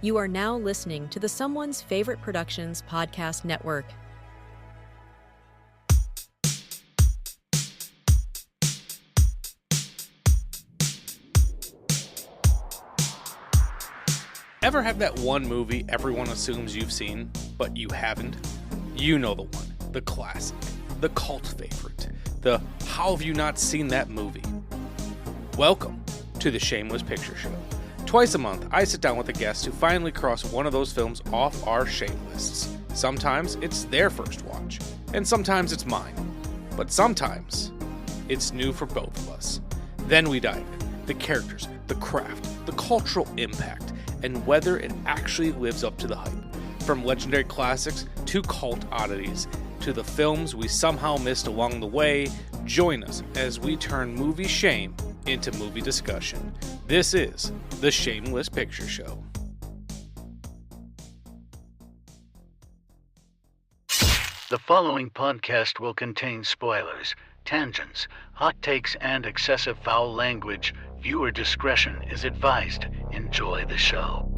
You are now listening to the Someone's Favorite Productions podcast network. Ever have that one movie everyone assumes you've seen, but you haven't? You know the one, the classic, the cult favorite, the how have you not seen that movie? Welcome to the Shameless Picture Show. Twice a month, I sit down with a guest who finally crossed one of those films off our shame lists. Sometimes it's their first watch, and sometimes it's mine. But sometimes it's new for both of us. Then we dive in, the characters, the craft, the cultural impact, and whether it actually lives up to the hype. From legendary classics to cult oddities to the films we somehow missed along the way, join us as we turn movie shame into movie discussion. This is the Shameless Picture Show. The following podcast will contain spoilers, tangents, hot takes, and excessive foul language. Viewer discretion is advised. Enjoy the show.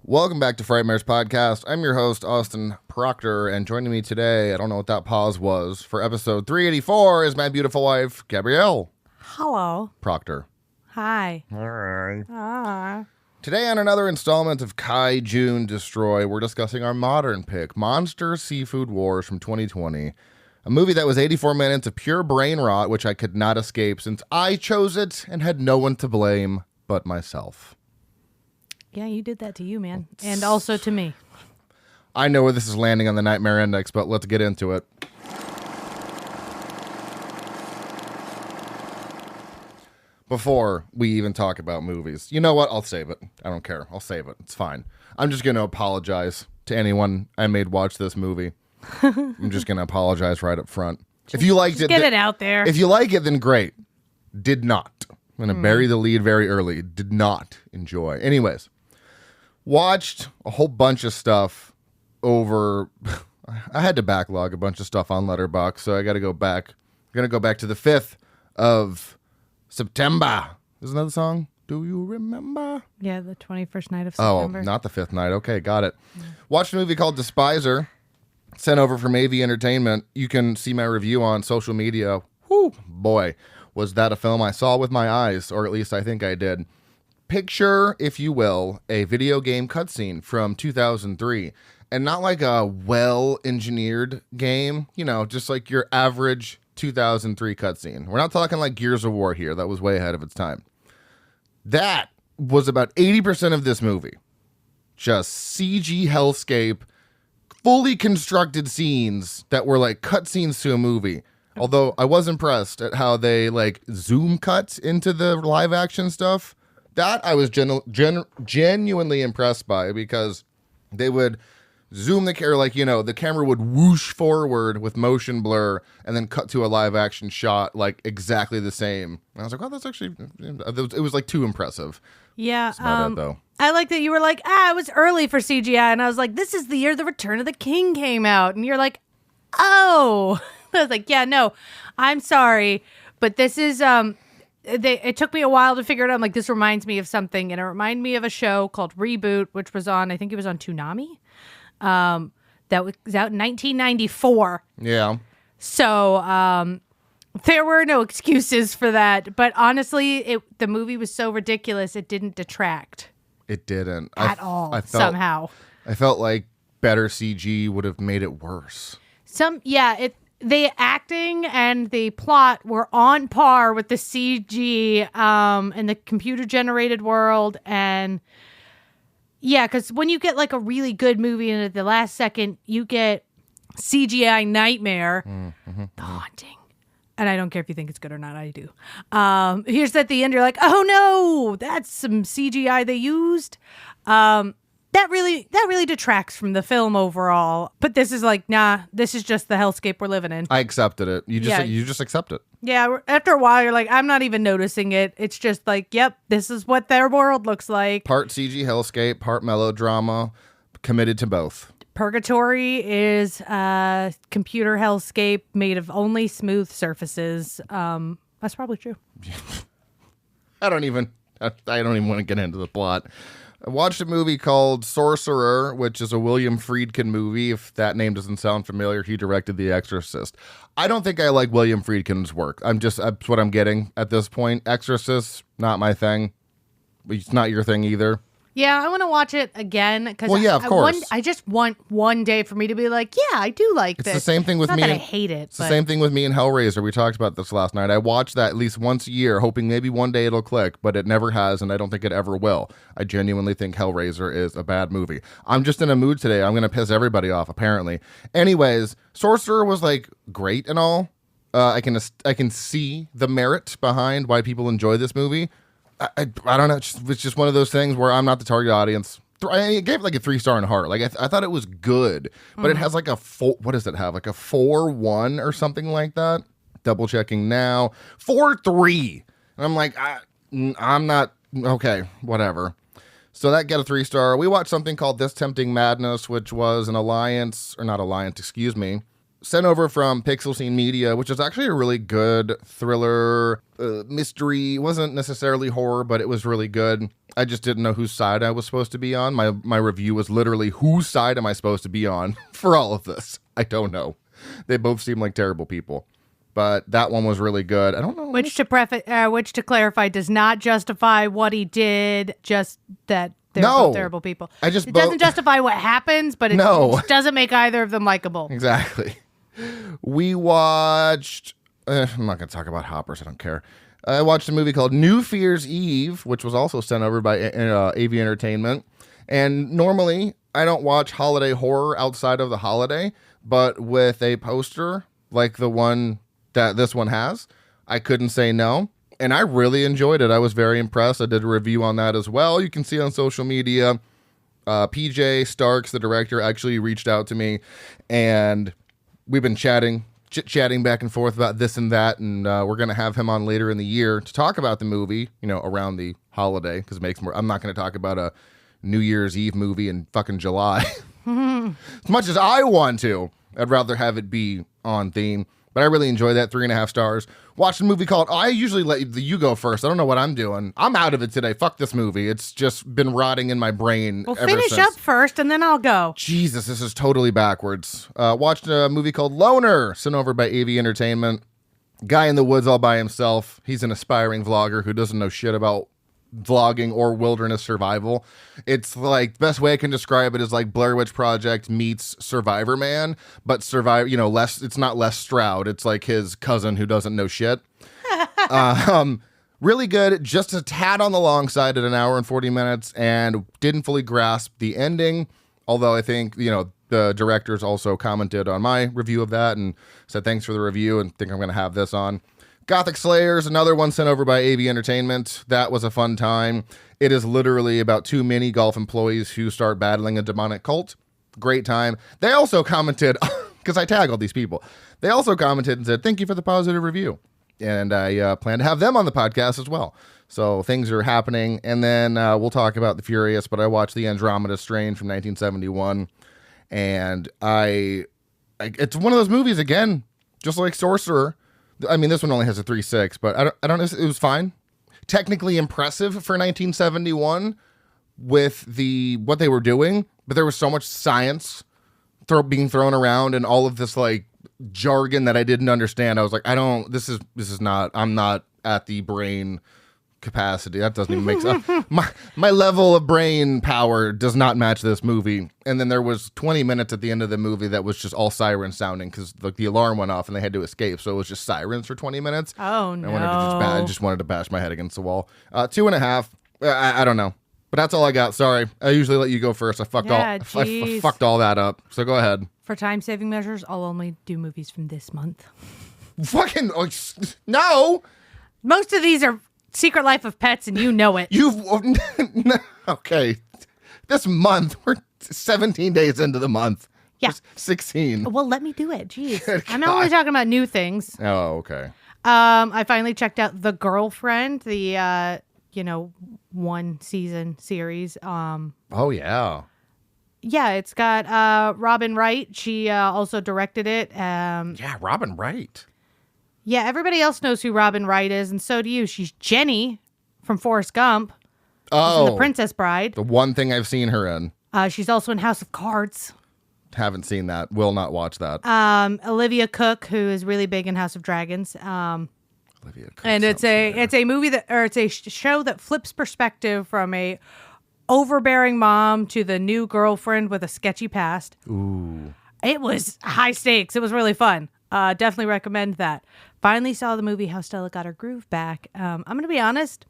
Welcome back to Frightmares Podcast. I'm your host, Austin Proctor, and joining me today, I don't know what that pause was, for episode 384 is my beautiful wife, Gabrielle. Hello. Proctor. Hi. Hi. Today on another installment of Kaijune Destroy, we're discussing our modern pick, Monsterseafoodwars from 2020. A movie that was 84 minutes of pure brain rot, which I could not escape since I chose it and had no one to blame but myself. Yeah, you did that to you, man. And also to me. I know where this is landing on the Nightmare Index, but let's get into it. Before we even talk about movies. You know what? I'll save it. I don't care. I'll save it. It's fine. I'm just going to apologize to anyone I made watch this movie. I'm just going to apologize right up front. If you liked it, get it out there. If you like it, then great. Did not. I'm going to bury the lead very early. Did not enjoy. Anyways. Watched a whole bunch of stuff over. I had to backlog a bunch of stuff on Letterboxd, so I got to go back. I'm going to go back to the 5th of September. Isn't that the song? Do you remember? Yeah, the 21st night of September. Oh, not the 5th night. Okay, got it. Watched a movie called Despiser, sent over from AV Entertainment. You can see my review on social media. Whew, boy, was that a film I saw with my eyes, or at least I think I did. Picture, if you will, a video game cutscene from 2003. And not like a well-engineered game, you know, just like your average 2003 cutscene. We're not talking like Gears of War here. That was way ahead of its time. That was about 80% of this movie. Just CG hellscape, fully constructed scenes that were like cutscenes to a movie. Although I was impressed at how they like zoom cut into the live action stuff. That I was genuinely impressed by, because they would zoom the camera, like, you know, the camera would whoosh forward with motion blur and then cut to a live action shot, like exactly the same. And I was like, oh, that's actually, it was like too impressive. Yeah. That's about it, though. I like that you were like, it was early for CGI. And I was like, this is the year The Return of the King came out. And you're like, oh. I was like, yeah, no, I'm sorry. But this is, it took me a while to figure it out. I'm like, this reminds me of something. And it reminded me of a show called Reboot, which was on, I think it was on Toonami. That was out in 1994. Yeah. So there were no excuses for that. But honestly, the movie was so ridiculous, it didn't detract. It didn't. At all, somehow. I felt like better CG would have made it worse. The acting and the plot were on par with the CG and the computer-generated world. And yeah, because when you get like a really good movie and at the last second you get CGI nightmare. The Haunting. And I don't care if you think it's good or not. I do. Here's at the end. You're like, oh no, that's some CGI they used. That really detracts from the film overall. But this is like, nah, this is just the hellscape we're living in. I accepted it. You just accept it. Yeah, after a while, you're like, I'm not even noticing it. It's just like, yep, this is what their world looks like. Part CG hellscape, part melodrama, committed to both. Purgatory is a computer hellscape made of only smooth surfaces. That's probably true. I don't even want to get into the plot. I watched a movie called Sorcerer, which is a William Friedkin movie. If that name doesn't sound familiar, he directed The Exorcist. I don't think I like William Friedkin's work. that's what I'm getting at this point. Exorcist, not my thing. It's not your thing either. Yeah, I want to watch it again. Well, yeah, of course. I just want one day for me to be like, yeah, I do like this. It's the same thing with not me. That I hate it. It's the same thing with me and Hellraiser. We talked about this last night. I watch that at least once a year, hoping maybe one day it'll click, but it never has, and I don't think it ever will. I genuinely think Hellraiser is a bad movie. I'm just in a mood today. I'm going to piss everybody off, apparently. Anyways, Sorcerer was like great and all. I can see the merit behind why people enjoy this movie. I don't know. It's just one of those things where I'm not the target audience. I gave it like a 3-star in heart. Like I thought it was good, but it has like a 4. What does it have? Like a 4.1 or something like that. Double checking now. 4.3. And I'm like, I'm not okay. Whatever. So that got a 3-star. We watched something called This Tempting Madness, which was an sent over from Pixel Scene Media, which is actually a really good thriller, mystery. It wasn't necessarily horror, but it was really good. I just didn't know whose side I was supposed to be on. My review was literally, whose side am I supposed to be on for all of this? I don't know. They both seem like terrible people. But that one was really good. I don't know. Which to clarify does not justify what he did, just that they're both terrible people. It doesn't justify what happens, but it doesn't make either of them likable. Exactly. We watched... I'm not going to talk about hoppers. I don't care. I watched a movie called New Fear's Eve, which was also sent over by AV Entertainment. And normally, I don't watch holiday horror outside of the holiday, but with a poster like the one that this one has, I couldn't say no. And I really enjoyed it. I was very impressed. I did a review on that as well. You can see on social media. PJ Starks, the director, actually reached out to me, and we've been chit-chatting back and forth about this and that, and we're going to have him on later in the year to talk about the movie, around the holiday, because it makes more... I'm not going to talk about a New Year's Eve movie in fucking July. As much as I want to, I'd rather have it be on theme. But I really enjoyed that. 3.5 stars. Watched a movie called... I usually let you go first. I don't know what I'm doing. I'm out of it today. Fuck this movie. It's just been rotting in my brain ever since. Finish up first, and then I'll go. Jesus, this is totally backwards. Watched a movie called Loner, sent over by AV Entertainment. Guy in the woods all by himself. He's an aspiring vlogger who doesn't know shit about vlogging or wilderness survival. It's like, the best way I can describe it is like Blair Witch Project meets Survivor Man, but it's not Les Stroud. It's like his cousin who doesn't know shit. Really good. Just a tad on the long side at 1 hour and 40 minutes, and didn't fully grasp the ending. Although I think, the directors also commented on my review of that and said thanks for the review, and think I'm going to have this on. Gothic Slayers, another one sent over by AV Entertainment. That was a fun time. It is literally about 2 mini golf employees who start battling a demonic cult. Great time. They also commented, because I tag all these people, they also commented and said, thank you for the positive review. And I plan to have them on the podcast as well. So things are happening. And then we'll talk about The Furious, but I watched The Andromeda Strain from 1971. And it's one of those movies, again, just like Sorcerer. I mean, this one only has a 3.6, but I don't know. It was fine. Technically impressive for 1971 with what they were doing, but there was so much science being thrown around and all of this like jargon that I didn't understand. I was like, this is not, I'm not at the brain capacity. That doesn't even make sense. My level of brain power does not match this movie. And then there was 20 minutes at the end of the movie that was just all sirens sounding because the alarm went off and they had to escape. So it was just sirens for 20 minutes. Oh, no. I just wanted to bash my head against the wall. 2.5. I don't know. But that's all I got. Sorry. I usually let you go first. I fucked all that up. So go ahead. For time-saving measures, I'll only do movies from this month. Fucking no. Most of these are Secret Life of Pets, and you know it. Okay. This month, we're 17 days into the month. Yeah. 16. Well, let me do it. Jeez. Good I'm God. only talking about new things. Oh, okay. I finally checked out The Girlfriend, the, one season series. Oh, yeah. Yeah, it's got Robin Wright. She also directed it. Yeah, Robin Wright. Yeah, everybody else knows who Robin Wright is, and so do you. She's Jenny from Forrest Gump. Oh. She's in The Princess Bride. The one thing I've seen her in. She's also in House of Cards. Haven't seen that. Will not watch that. Olivia Cooke, who is really big in House of Dragons. Olivia Cooke And it's a movie it's a show that flips perspective from a overbearing mom to the new girlfriend with a sketchy past. Ooh. It was high stakes. It was really fun. Definitely recommend that. Finally saw the movie How Stella Got Her Groove Back. I'm going to be honest.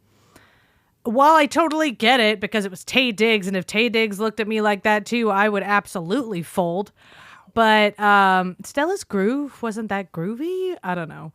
While I totally get it because it was Taye Diggs, and if Taye Diggs looked at me like that too, I would absolutely fold. But Stella's groove wasn't that groovy. I don't know.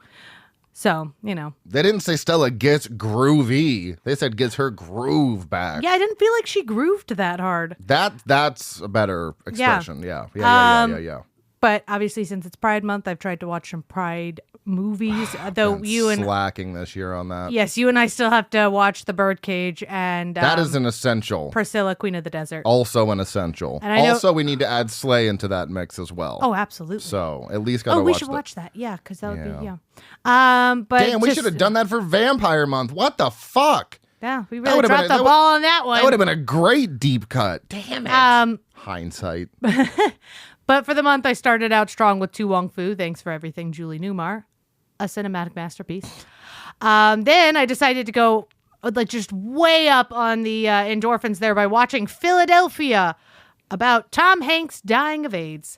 So, They didn't say Stella gets groovy. They said gets her groove back. Yeah, I didn't feel like she grooved that hard. That's a better expression. Yeah. But obviously, since it's Pride Month, I've tried to watch some Pride movies. Though slacking this year on that. Yes, you and I still have to watch The Birdcage and that is an essential. Priscilla, Queen of the Desert. Also an essential. And also, we need to add Slay into that mix as well. Oh, absolutely. So at least gotta watch. Oh, we should watch that. Yeah, because that would be But damn, we should have done that for Vampire Month. What the fuck? Yeah, we really dropped the ball on that one. That would have been a great deep cut. Damn it. Hindsight. But for the month, I started out strong with Tu Wong Fu. Thanks for everything, Julie Newmar. A cinematic masterpiece. Then I decided to go just way up on the endorphins there by watching Philadelphia, about Tom Hanks dying of AIDS.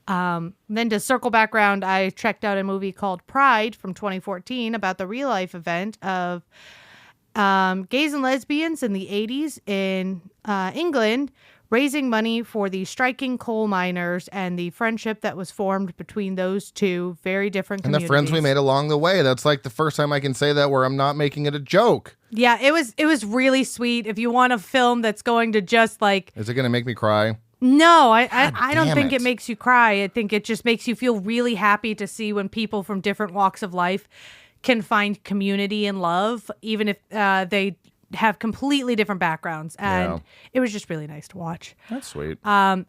Then to circle back around, I checked out a movie called Pride from 2014 about the real life event of gays and lesbians in the 80s in England, raising money for the striking coal miners and the friendship that was formed between those two very different communities. And the friends we made along the way. That's like the first time I can say that where I'm not making it a joke. Yeah, it was really sweet. If you want a film that's going to just like... Is it going to make me cry? No, I don't think it makes you cry. I think it just makes you feel really happy to see when people from different walks of life can find community and love, even if they have completely different backgrounds. And it was just really nice to watch. That's sweet.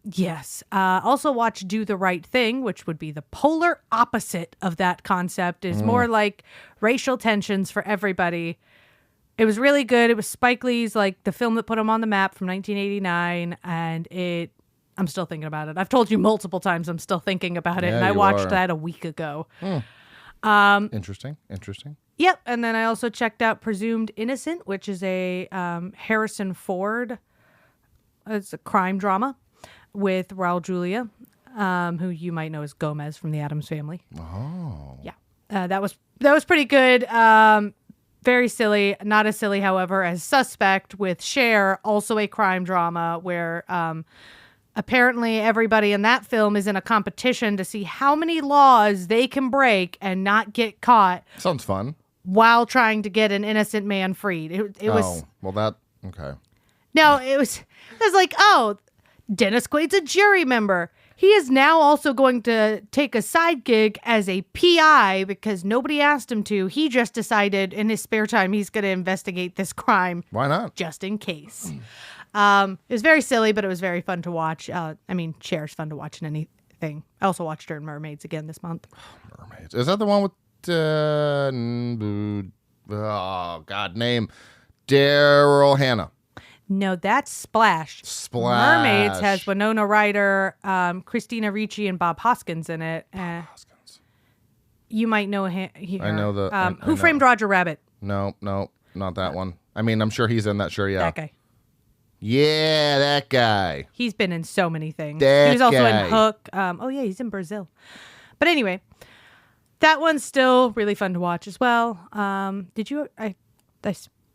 Yes. Also watch Do the Right Thing, which would be the polar opposite of that concept. It's more like racial tensions for everybody. It was really good. It was Spike Lee's, like, the film that put him on the map from 1989, and I'm still thinking about it. I've told you multiple times I'm still thinking about it, and I watched that a week ago. Interesting. Yep, and then I also checked out Presumed Innocent, which is a Harrison Ford. It's a crime drama with Raul Julia, who you might know as Gomez from The Addams Family. Oh, yeah, that was pretty good. Very silly, not as silly, however, as Suspect with Cher, also a crime drama where apparently everybody in that film is in a competition to see how many laws they can break and not get caught. Sounds fun. While trying to get an innocent man freed. It was... well, that... Okay. No, it was like, Dennis Quaid's a jury member. He is now also going to take a side gig as a PI because nobody asked him to. He just decided in his spare time he's going to investigate this crime. Why not? Just in case. It was very silly, but it was very fun to watch. Cher's fun to watch in anything. I also watched her in Mermaids again this month. Mermaids. Is that the one with name Daryl Hannah? No, that's Splash. Mermaids has Winona Ryder, Christina Ricci, and Bob Hoskins in it. Hoskins. You might know him. I know the. Who Framed Roger Rabbit? No, not that one. I mean, I'm sure he's in that. Sure, yeah. That guy. Yeah, that guy. He's been in so many things. That he was also guy. in Hook. He's in Brazil. But anyway, that one's still really fun to watch as well. Did you? I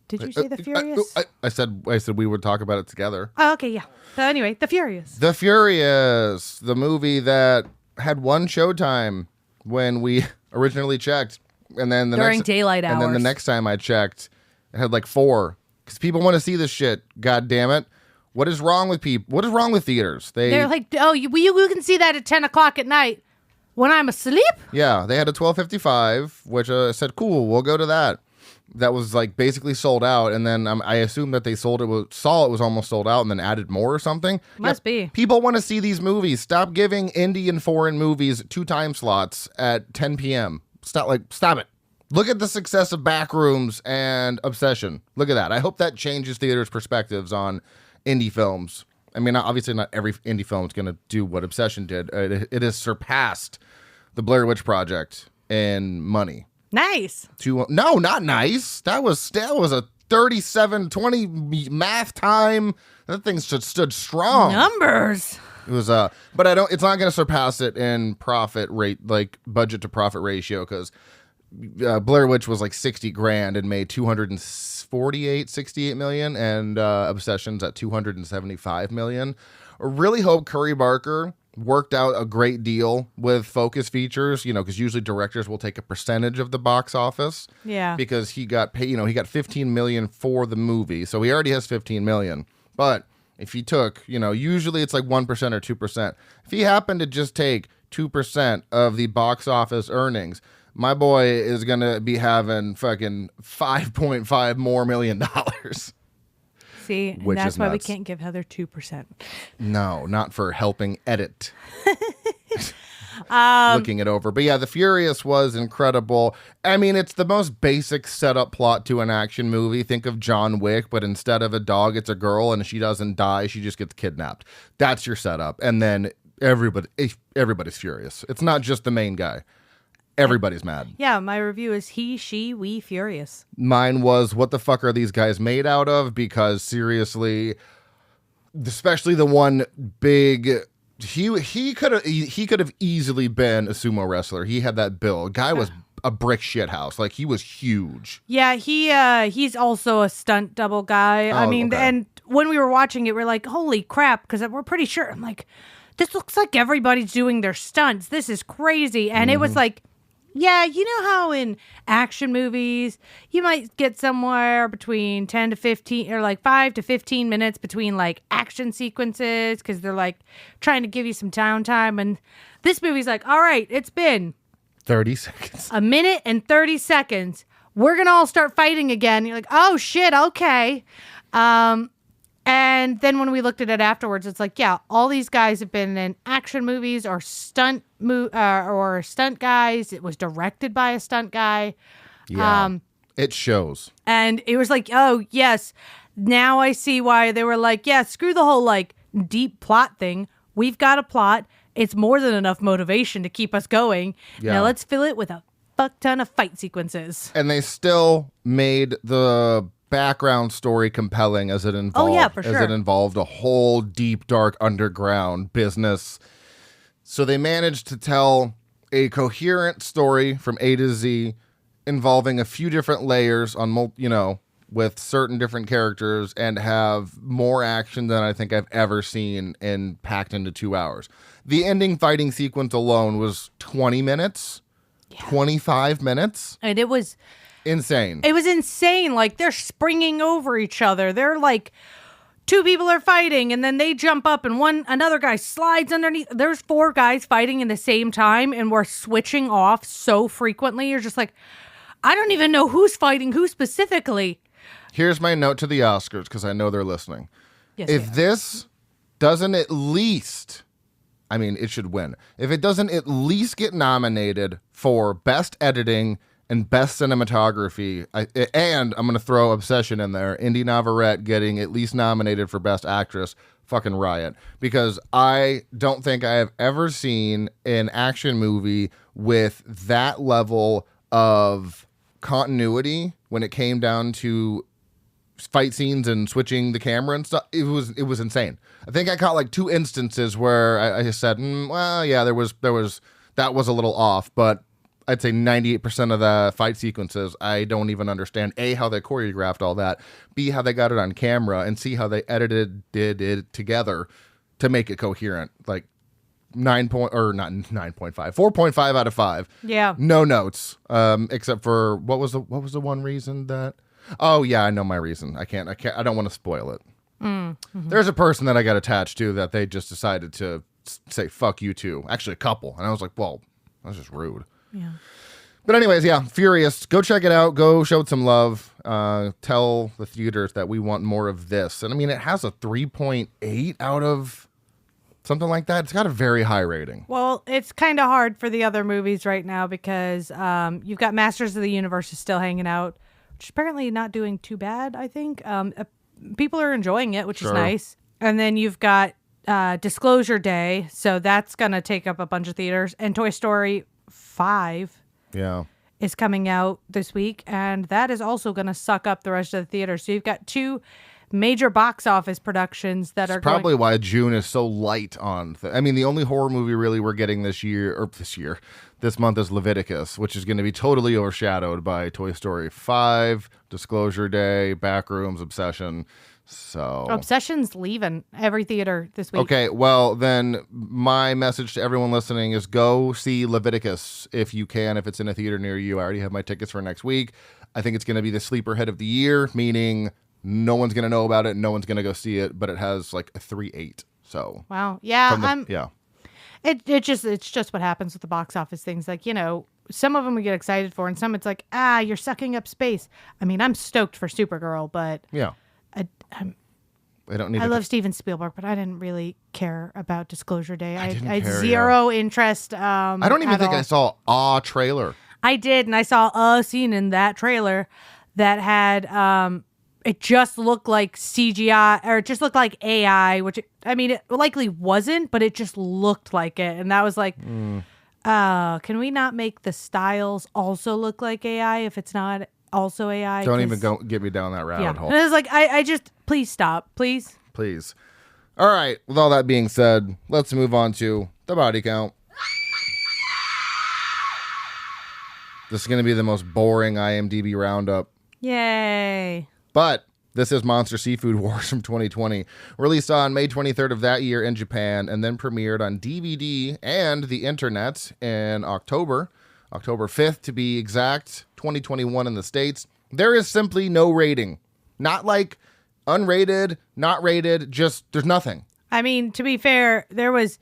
Did you say The Furious? I said we would talk about it together. Oh, okay, yeah. So anyway, The Furious. The Furious, the movie that had one showtime when we originally checked, and then during daylight hours. And then the next time I checked, it had like 4. Because people want to see this shit. God damn it! What is wrong with people? What is wrong with theaters? They're like, oh, you can see that at 10 o'clock at night when I'm asleep. Yeah, they had a 12:55, which said, cool, we'll go to that. That was like basically sold out, and then I assume that they saw it was almost sold out, and then added more or something. Must be. People want to see these movies. Stop giving indie and foreign movies 2 time slots at 10 p.m. Stop it. Look at the success of Backrooms and Obsession. Look at that. I hope that changes theaters' perspectives on indie films. I mean, obviously not every indie film is going to do what Obsession did. It has surpassed the Blair Witch Project in money. Nice. No, not nice. That was a 37-20 math time. That thing stood strong. Numbers. It was but it's not going to surpass it in profit rate, like budget to profit ratio, because Blair Witch was like $60,000 and made 68 million, and Obsession's at 275 million. I really hope Curry Barker worked out a great deal with Focus Features, because usually directors will take a percentage of the box office. Yeah. Because he got paid, he got 15 million for the movie, so he already has 15 million. But if he took, usually it's like 1% or 2%. If he happened to just take 2% of the box office earnings, my boy is going to be having fucking $5.5 more million. See, and that's why we can't give Heather 2%. No, not for helping edit. Looking it over. But yeah, The Furious was incredible. I mean, it's the most basic setup plot to an action movie. Think of John Wick, but instead of a dog, it's a girl, and if she doesn't die, she just gets kidnapped. That's your setup. And then everybody's furious. It's not just the main guy. Everybody's mad. Yeah, my review is he, she, we furious. Mine was, what the fuck are these guys made out of? Because seriously, especially the one big, he could have easily been a sumo wrestler. He had that build. Guy was a brick shit house. Like, he was huge. Yeah, he's also a stunt double guy. Oh, I mean, okay. And when we were watching it, we're like, holy crap, because we're pretty sure. I'm like, this looks like everybody's doing their stunts. This is crazy. And it was like, yeah, you know how in action movies, you might get somewhere between 10 to 15 or like 5 to 15 minutes between like action sequences because they're like trying to give you some downtime. And this movie's like, all right, it's been 30 seconds. A minute and 30 seconds. We're going to all start fighting again. You're like, oh, shit, okay. And then when we looked at it afterwards, it's like, yeah, all these guys have been in action movies or stunt guys. It was directed by a stunt guy. Yeah, it shows. And it was like, oh, yes, now I see why they were like, yeah, screw the whole like deep plot thing. We've got a plot. It's more than enough motivation to keep us going. Yeah. Now let's fill it with a fuck ton of fight sequences. And they still made the background story compelling as it involved as it involved a whole deep dark underground business. So they managed to tell a coherent story from A to Z involving a few different layers on with certain different characters and have more action than I think I've ever seen and packed into 2 hours. The ending fighting sequence alone was 20 minutes, 25 minutes. And it was insane. It was insane. Like, they're springing over each other. They're like, 2 people are fighting, and then they jump up, and another guy slides underneath. There's 4 guys fighting in the same time, and we're switching off so frequently. You're just like, I don't even know who's fighting who specifically. Here's my note to the Oscars, because I know they're listening. Yes, if this doesn't at least, I mean, it should win. If it doesn't at least get nominated for Best Editing and Best Cinematography, and I'm going to throw Obsession in there, Indy Navarrete getting at least nominated for Best Actress, fucking riot. Because I don't think I have ever seen an action movie with that level of continuity when it came down to fight scenes and switching the camera and stuff. It was insane. I think I caught like 2 instances where I said, well, yeah, that was a little off, but I'd say 98% of the fight sequences, I don't even understand A, how they choreographed all that, B, how they got it on camera, and C, how they did it together to make it coherent. Like 4.5 out of 5. Yeah. No notes. Except for what was the one reason that? Oh yeah, I know my reason. I don't want to spoil it. Mm-hmm. There's a person that I got attached to that they just decided to say fuck you too. Actually, a couple, and I was like, well, that's just rude. Yeah. But anyways, yeah, Furious. Go check it out. Go show it some love. Tell the theaters that we want more of this. And I mean, it has a 3.8 out of something like that. It's got a very high rating. Well, it's kind of hard for the other movies right now because you've got Masters of the Universe is still hanging out, which is apparently not doing too bad, I think. People are enjoying it, which is nice. And then you've got Disclosure Day, so that's going to take up a bunch of theaters. And Toy Story 5 is coming out this week, and that is also going to suck up the rest of the theaters. So you've got two major box office productions that are probably why June is so light on. I mean, the only horror movie really we're getting this month is Leviticus, which is going to be totally overshadowed by Toy Story 5, Disclosure Day, Backrooms, Obsession. So Obsession's leaving every theater this week. Okay, well, then my message to everyone listening is go see Leviticus if you can, if it's in a theater near you. I already have my tickets for next week. I think it's going to be the sleeper hit of the year, meaning no one's going to know about it, no one's going to go see it, but it has like a 3.8. So wow. Yeah, yeah. It's just what happens with the box office things. Like, some of them we get excited for, and some it's like, you're sucking up space. I mean, I'm stoked for Supergirl, but yeah. I love Steven Spielberg, but I didn't really care about Disclosure Day. I had care, zero interest. I don't even think I saw a trailer. I did, and I saw a scene in that trailer that had it just looked like CGI, or it just looked like AI, which it likely wasn't, but it just looked like it, and that was like, can we not make the styles also look like AI if it's not also AI? Don't even get me down that rabbit hole. And it was like, I just, please stop, please. All right, with all that being said, let's move on to the body count. This is going to be the most boring IMDb roundup. Yay. But this is Monster Seafood Wars from 2020, released on May 23rd of that year in Japan, and then premiered on DVD and the internet in October 5th to be exact, 2021 in the States. There is simply no rating. Not like unrated, not rated, just there's nothing. I mean, to be fair, there was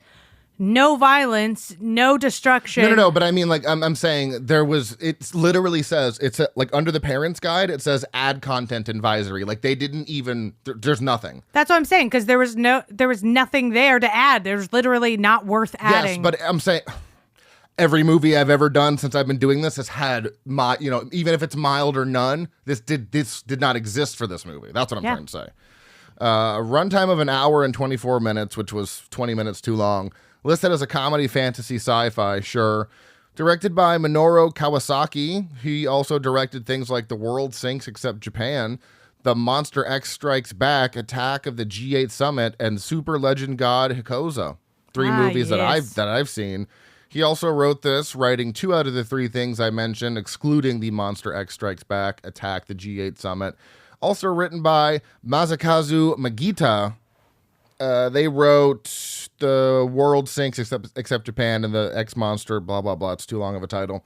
no violence, no destruction. No, but I mean, like, I'm saying there was, it literally says, like under the parents guide, it says add content advisory. Like they didn't even, there's nothing. That's what I'm saying, because there was nothing there to add. There's literally not worth adding. Yes, but I'm saying every movie I've ever done since I've been doing this has had even if it's mild or none, this did not exist for this movie. That's what I'm trying to say. A runtime of 1 hour and 24 minutes, which was 20 minutes too long. Listed as a comedy, fantasy, sci-fi, sure. Directed by Minoru Kawasaki. He also directed things like The World Sinks Except Japan, The Monster X Strikes Back, Attack of the G8 Summit, and Super Legend God Hikoza. 3 movies that I've seen. He also wrote this, writing 2 out of the 3 things I mentioned, excluding The Monster X Strikes Back, Attack the G8 Summit. Also written by Masakazu Magita. They wrote The World Sinks Except Japan and the X Monster, blah, blah, blah. It's too long of a title.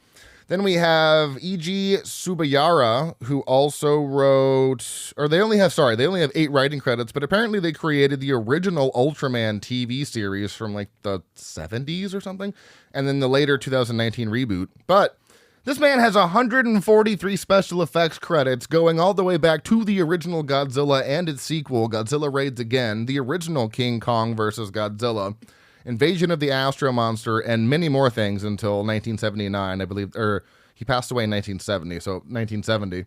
Then we have Eiji Subayara, who also wrote, they only have 8 writing credits, but apparently they created the original Ultraman TV series from like the 70s or something, and then the later 2019 reboot. But this man has 143 special effects credits going all the way back to the original Godzilla and its sequel, Godzilla Raids Again, the original King Kong vs. Godzilla, Invasion of the Astro Monster, and many more things until 1979, I believe, or he passed away in 1970, so 1970.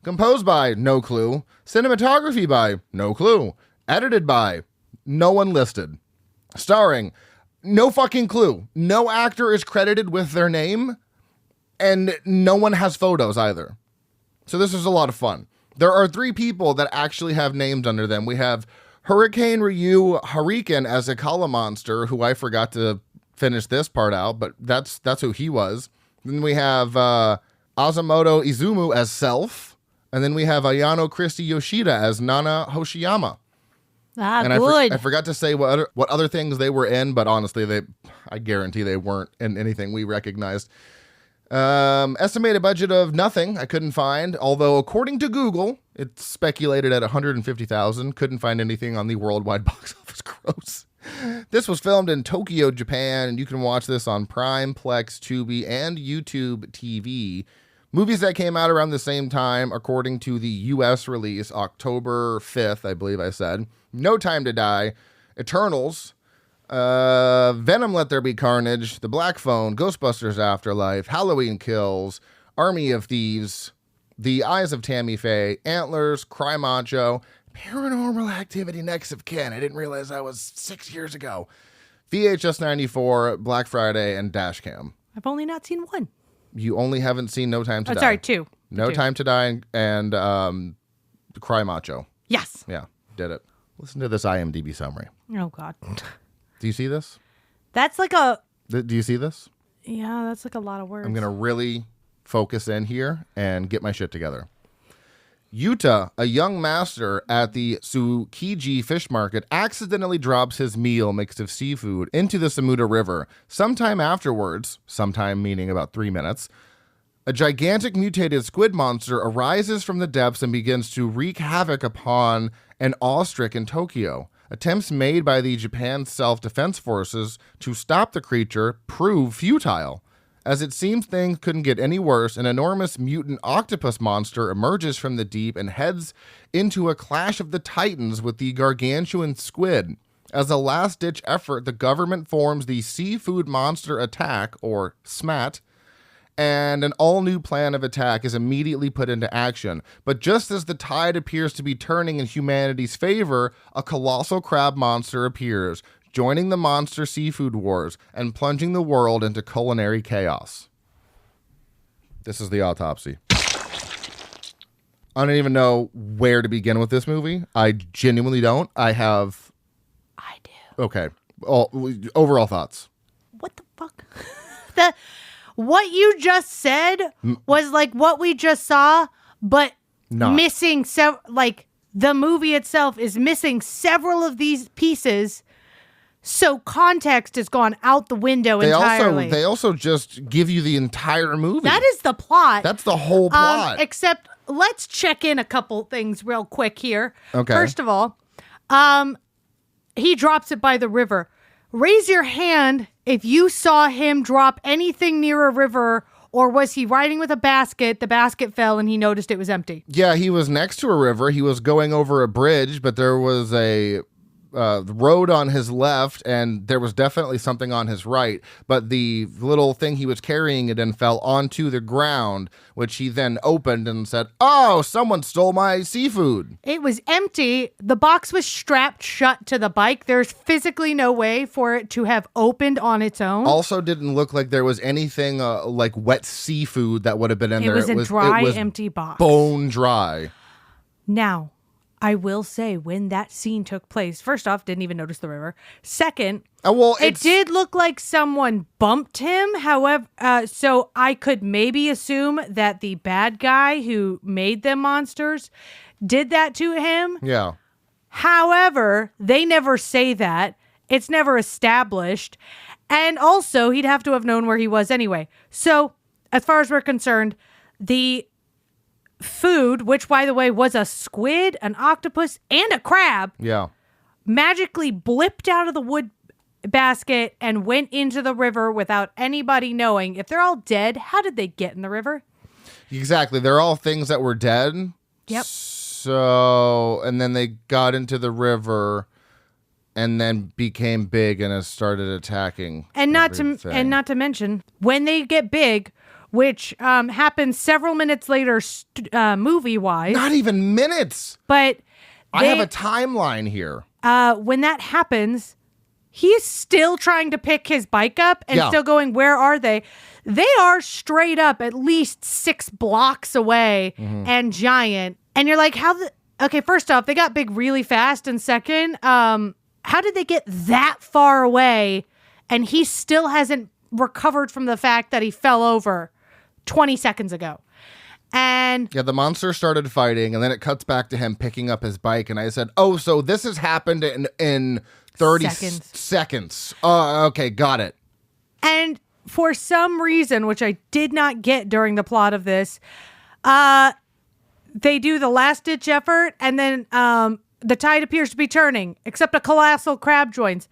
Composed by no clue. Cinematography by no clue. Edited by no one listed. Starring no fucking clue. No actor is credited with their name, and no one has photos either. So this is a lot of fun. There are 3 people that actually have names under them. We have Hurricane Ryu Hariken as a Kala monster, who I forgot to finish this part out, but that's who he was. Then we have Asamoto Izumu as Self. And then we have Ayano Christie Yoshida as Nana Hoshiyama. And Good. I forgot to say what other things they were in, but honestly, I guarantee they weren't in anything we recognized. Estimated budget of nothing. I couldn't find, although according to Google, it's speculated at $150,000. Couldn't find anything on the worldwide box office gross. This was filmed in Tokyo, Japan, and you can watch this on Prime, Plex, Tubi, and YouTube TV. Movies that came out around the same time, according to the U.S. release, October 5th, I believe I said. No Time to Die, Eternals, Venom Let There Be Carnage, The Black Phone, Ghostbusters Afterlife, Halloween Kills, Army of Thieves, The Eyes of Tammy Faye, Antlers, Cry Macho, Paranormal Activity Next of Kin. I didn't realize that was 6 years ago. VHS 94, Black Friday, and Dashcam. I've only not seen one. You only haven't seen No Time to Die. Sorry, two. No Time to Die and Cry Macho. Yes. Yeah, did it. Listen to this IMDb summary. Oh, God. Do you see this? That's like a... Do you see this? Yeah, that's like a lot of words. I'm going to really focus in here and get my shit together. Yuta, a young master at the Tsukiji fish market, accidentally drops his meal mixed of seafood into the Samuda River. Sometime afterwards, sometime meaning about 3 minutes, a gigantic mutated squid monster arises from the depths and begins to wreak havoc upon an awe-stricken Tokyo. Attempts made by the Japan Self-Defense Forces to stop the creature prove futile. As it seems things couldn't get any worse, an enormous mutant octopus monster emerges from the deep and heads into a clash of the titans with the gargantuan squid. As a last-ditch effort, the government forms the Seafood Monster Attack, or SMAT, and an all-new plan of attack is immediately put into action. But just as the tide appears to be turning in humanity's favor, a colossal crab monster appears, joining the monster seafood wars and plunging the world into culinary chaos. This is the Autopsy. I don't even know where to begin with this movie. I genuinely don't. I do. Okay. Overall thoughts. What the fuck? What you just said was like what we just saw, but missing the movie itself is missing several of these pieces. So context has gone out the window entirely. They also just give you the entire movie. That is the plot. That's the whole plot. Except let's check in a couple things real quick here. Okay. First of all, he drops it by the river. Raise your hand if you saw him drop anything near a river, or was he riding with a basket, the basket fell, and he noticed it was empty? Yeah, he was next to a river. He was going over a bridge, but there was a road on his left, and there was definitely something on his right. But the little thing he was carrying it in fell onto the ground, which he then opened and said, "Oh, someone stole my seafood." It was empty. The box was strapped shut to the bike. There's physically no way for it to have opened on its own. Also didn't look like there was anything like wet seafood that would have been in there. It was a dry, empty box. Bone dry. Now, I will say, when that scene took place, first off, didn't even notice the river. Second, it did look like someone bumped him. However, so I could maybe assume that the bad guy who made them monsters did that to him. Yeah. However, they never say that. It's never established. And also, he'd have to have known where he was anyway. So, as far as we're concerned, the food, which by the way was a squid, an octopus, and a crab, magically blipped out of the wood basket and went into the river without anybody knowing. If they're all dead, how did they get in the river? Exactly. They're all things that were dead. Yep. So, and then they got into the river and then became big and has started attacking. And not to mention, when they get big, which happens several minutes later, movie-wise. Not even minutes. But I have a timeline here. When that happens, he's still trying to pick his bike up and still going, where are they? They are straight up at least 6 blocks away and giant. And you're like, okay, first off, they got big really fast. And second, how did they get that far away and he still hasn't recovered from the fact that he fell over 20 seconds ago. And yeah, the monster started fighting, and then it cuts back to him picking up his bike. And I said, "Oh, so this has happened in 30 seconds. Okay, got it." And for some reason, which I did not get during the plot of this, they do the last ditch effort, and then the tide appears to be turning, except a colossal crab joins.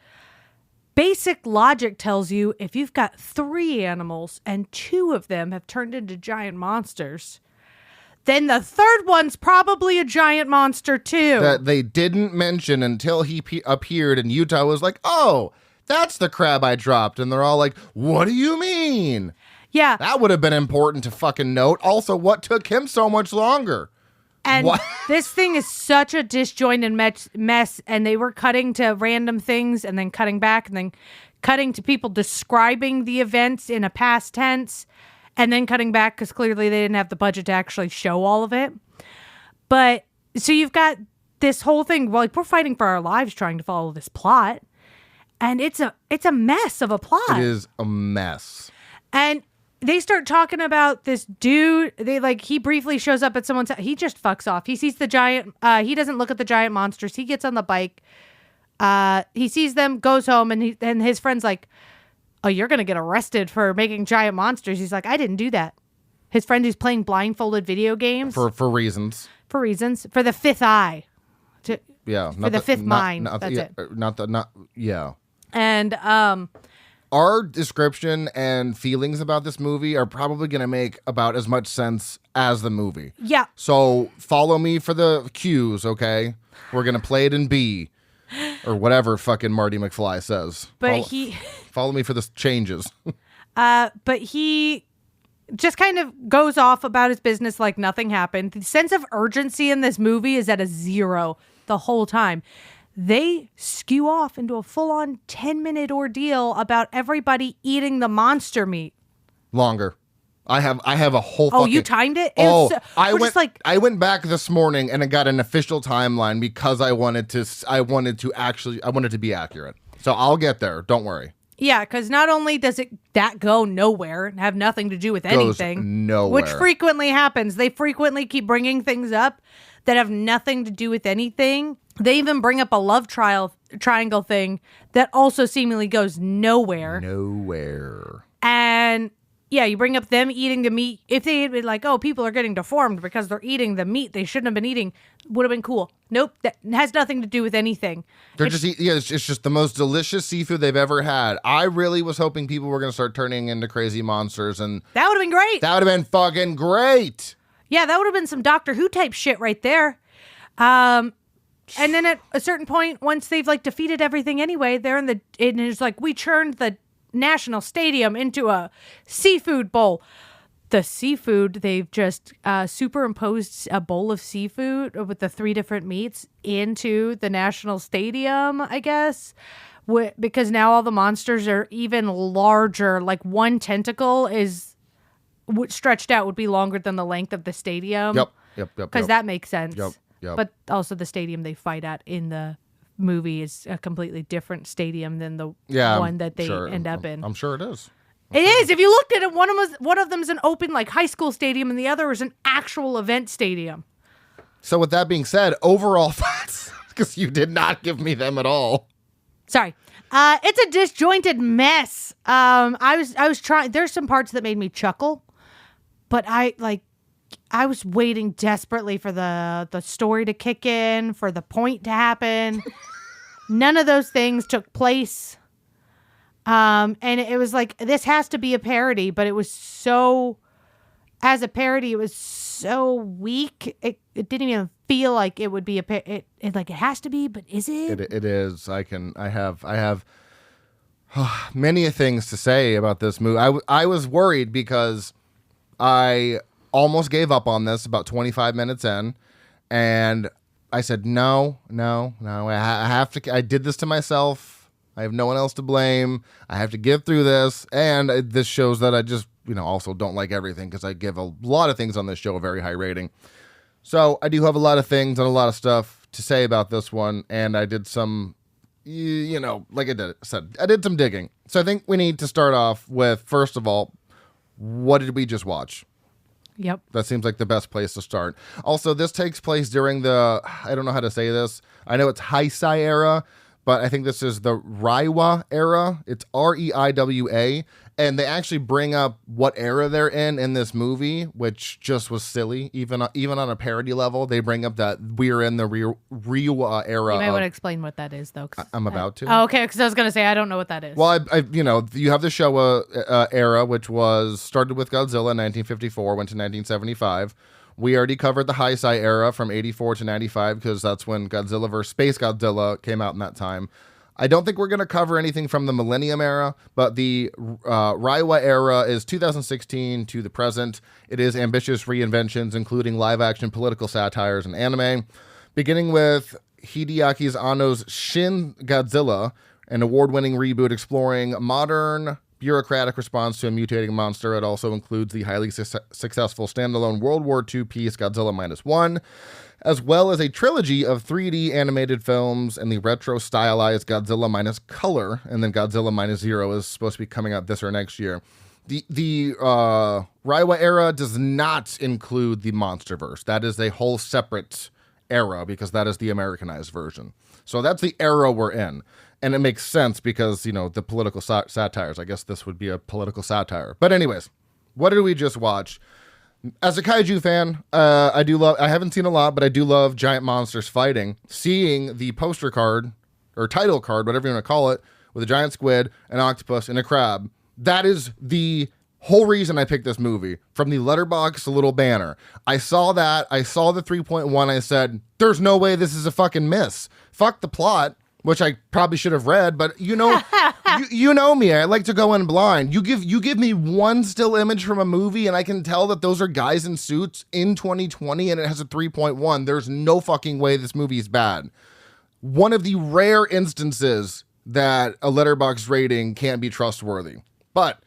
Basic logic tells you if you've got 3 animals and 2 of them have turned into giant monsters, then the third one's probably a giant monster too. That they didn't mention until he appeared, and Utah was like, "Oh, that's the crab I dropped." And they're all like, "What do you mean?" Yeah. That would have been important to fucking note. Also, what took him so much longer? And what? This thing is such a disjointed mess, and they were cutting to random things and then cutting back and then cutting to people describing the events in a past tense and then cutting back because clearly they didn't have the budget to actually show all of it. But so you've got this whole thing, like we're fighting for our lives trying to follow this plot, and it's a mess of a plot. It is a mess. And they start talking about this dude. He briefly shows up at someone's house. He just fucks off. He sees the giant. He doesn't look at the giant monsters. He gets on the bike. He sees them, goes home, and his friend's like, "Oh, you're going to get arrested for making giant monsters." He's like, "I didn't do that." His friend who's playing blindfolded video games. For reasons. For reasons. For the fifth eye. Yeah. For the fifth mind. That's yeah, it. Yeah. And, our description and feelings about this movie are probably going to make about as much sense as the movie. Yeah. So follow me for the cues, okay? We're going to play it in B or whatever fucking Marty McFly says. But follow me for the changes. But he just kind of goes off about his business like nothing happened. The sense of urgency in this movie is at a 0 the whole time. They skew off into a full-on 10-minute ordeal about everybody eating the monster meat. Longer. I have a whole. Oh, you timed it? I went back this morning and I got an official timeline because I wanted to be accurate. So I'll get there. Don't worry. Yeah, because not only does that go nowhere and have nothing to do with anything, nowhere, which frequently happens. They frequently keep bringing things up that have nothing to do with anything. They even bring up a love triangle thing that also seemingly goes nowhere. Nowhere. And yeah, you bring up them eating the meat. If they had been like, "Oh, people are getting deformed because they're eating the meat they shouldn't have been eating," would have been cool. Nope, that has nothing to do with anything. It's just the most delicious seafood they've ever had. I really was hoping people were going to start turning into crazy monsters, and that would have been great. That would have been fucking great. Yeah, that would have been some Doctor Who type shit right there. And then at a certain point, once they've defeated everything anyway, and it's like, we churned the National Stadium into a seafood bowl. The seafood, they've just superimposed a bowl of seafood with the 3 different meats into the National Stadium, I guess, because now all the monsters are even larger. Like one tentacle is stretched out would be longer than the length of the stadium. Yep. Because that makes sense. Yep. But also the stadium they fight at in the movie is a completely different stadium than the one that they end up in. I'm sure it is. It is. If you looked at it, one of them's an open high school stadium and the other is an actual event stadium. So with that being said, overall thoughts, because you did not give me them at all. Sorry. It's a disjointed mess. I was trying. There's some parts that made me chuckle, but I was waiting desperately for the story to kick in, for the point to happen. None of those things took place. And it was like, this has to be a parody, but it was so, as a parody, it was so weak. It didn't even feel like it would be it has to be, but is it? It is. I have many things to say about this movie. I was worried because I almost gave up on this about 25 minutes in, and I said, no, I have to, I did this to myself. I have no one else to blame. I have to get through this. And this shows that I just, also don't like everything because I give a lot of things on this show a very high rating. So I do have a lot of things and a lot of stuff to say about this one. And I did some you know, like said, I did some digging. So I think we need to start off with, first of all, what did we just watch? Yep. That seems like the best place to start. Also, this takes place during the, I don't know how to say this. I know it's Heisei era, but I think this is the Reiwa era. It's Reiwa. And they actually bring up what era they're in this movie, which just was silly. Even on a parody level, they bring up that we're in the Reiwa era. You might want to explain what that is, though. I'm about to. Oh, okay, because I was going to say, I don't know what that is. Well, you know, you have the Showa era, which was started with Godzilla in 1954, went to 1975. We already covered the Heisei era from 84 to 95 because that's when Godzilla vs. Space Godzilla came out in that time. I don't think we're going to cover anything from the Millennium era, but the Reiwa era is 2016 to the present. It is ambitious reinventions, including live-action political satires and anime, beginning with Hideaki Anno's Shin Godzilla, an award-winning reboot exploring modern bureaucratic response to a mutating monster. It also includes the highly successful standalone World War II piece Godzilla -1, as well as a trilogy of 3D animated films and the retro stylized Godzilla -Color, and then Godzilla -0 is supposed to be coming out this or next year. The Reiwa era does not include the MonsterVerse. That is a whole separate era because that is the Americanized version. So that's the era we're in. And it makes sense because, you know, the political satires. I guess this would be a political satire. But anyways, what did we just watch? As a kaiju fan, I haven't seen a lot, but I do love giant monsters fighting. Seeing the poster card, or title card, whatever you want to call it, with a giant squid, an octopus, and a crab. That is the whole reason I picked this movie. From the Letterboxd little banner. I saw that. I saw the 3.1. I said, there's no way this is a fucking miss. Fuck the plot, which I probably should have read, but you know, you know me. I like to go in blind. You give me one still image from a movie, and I can tell that those are guys in suits in 2020, and it has a 3.1. There's no fucking way this movie is bad. One of the rare instances that a Letterboxd rating can't be trustworthy. But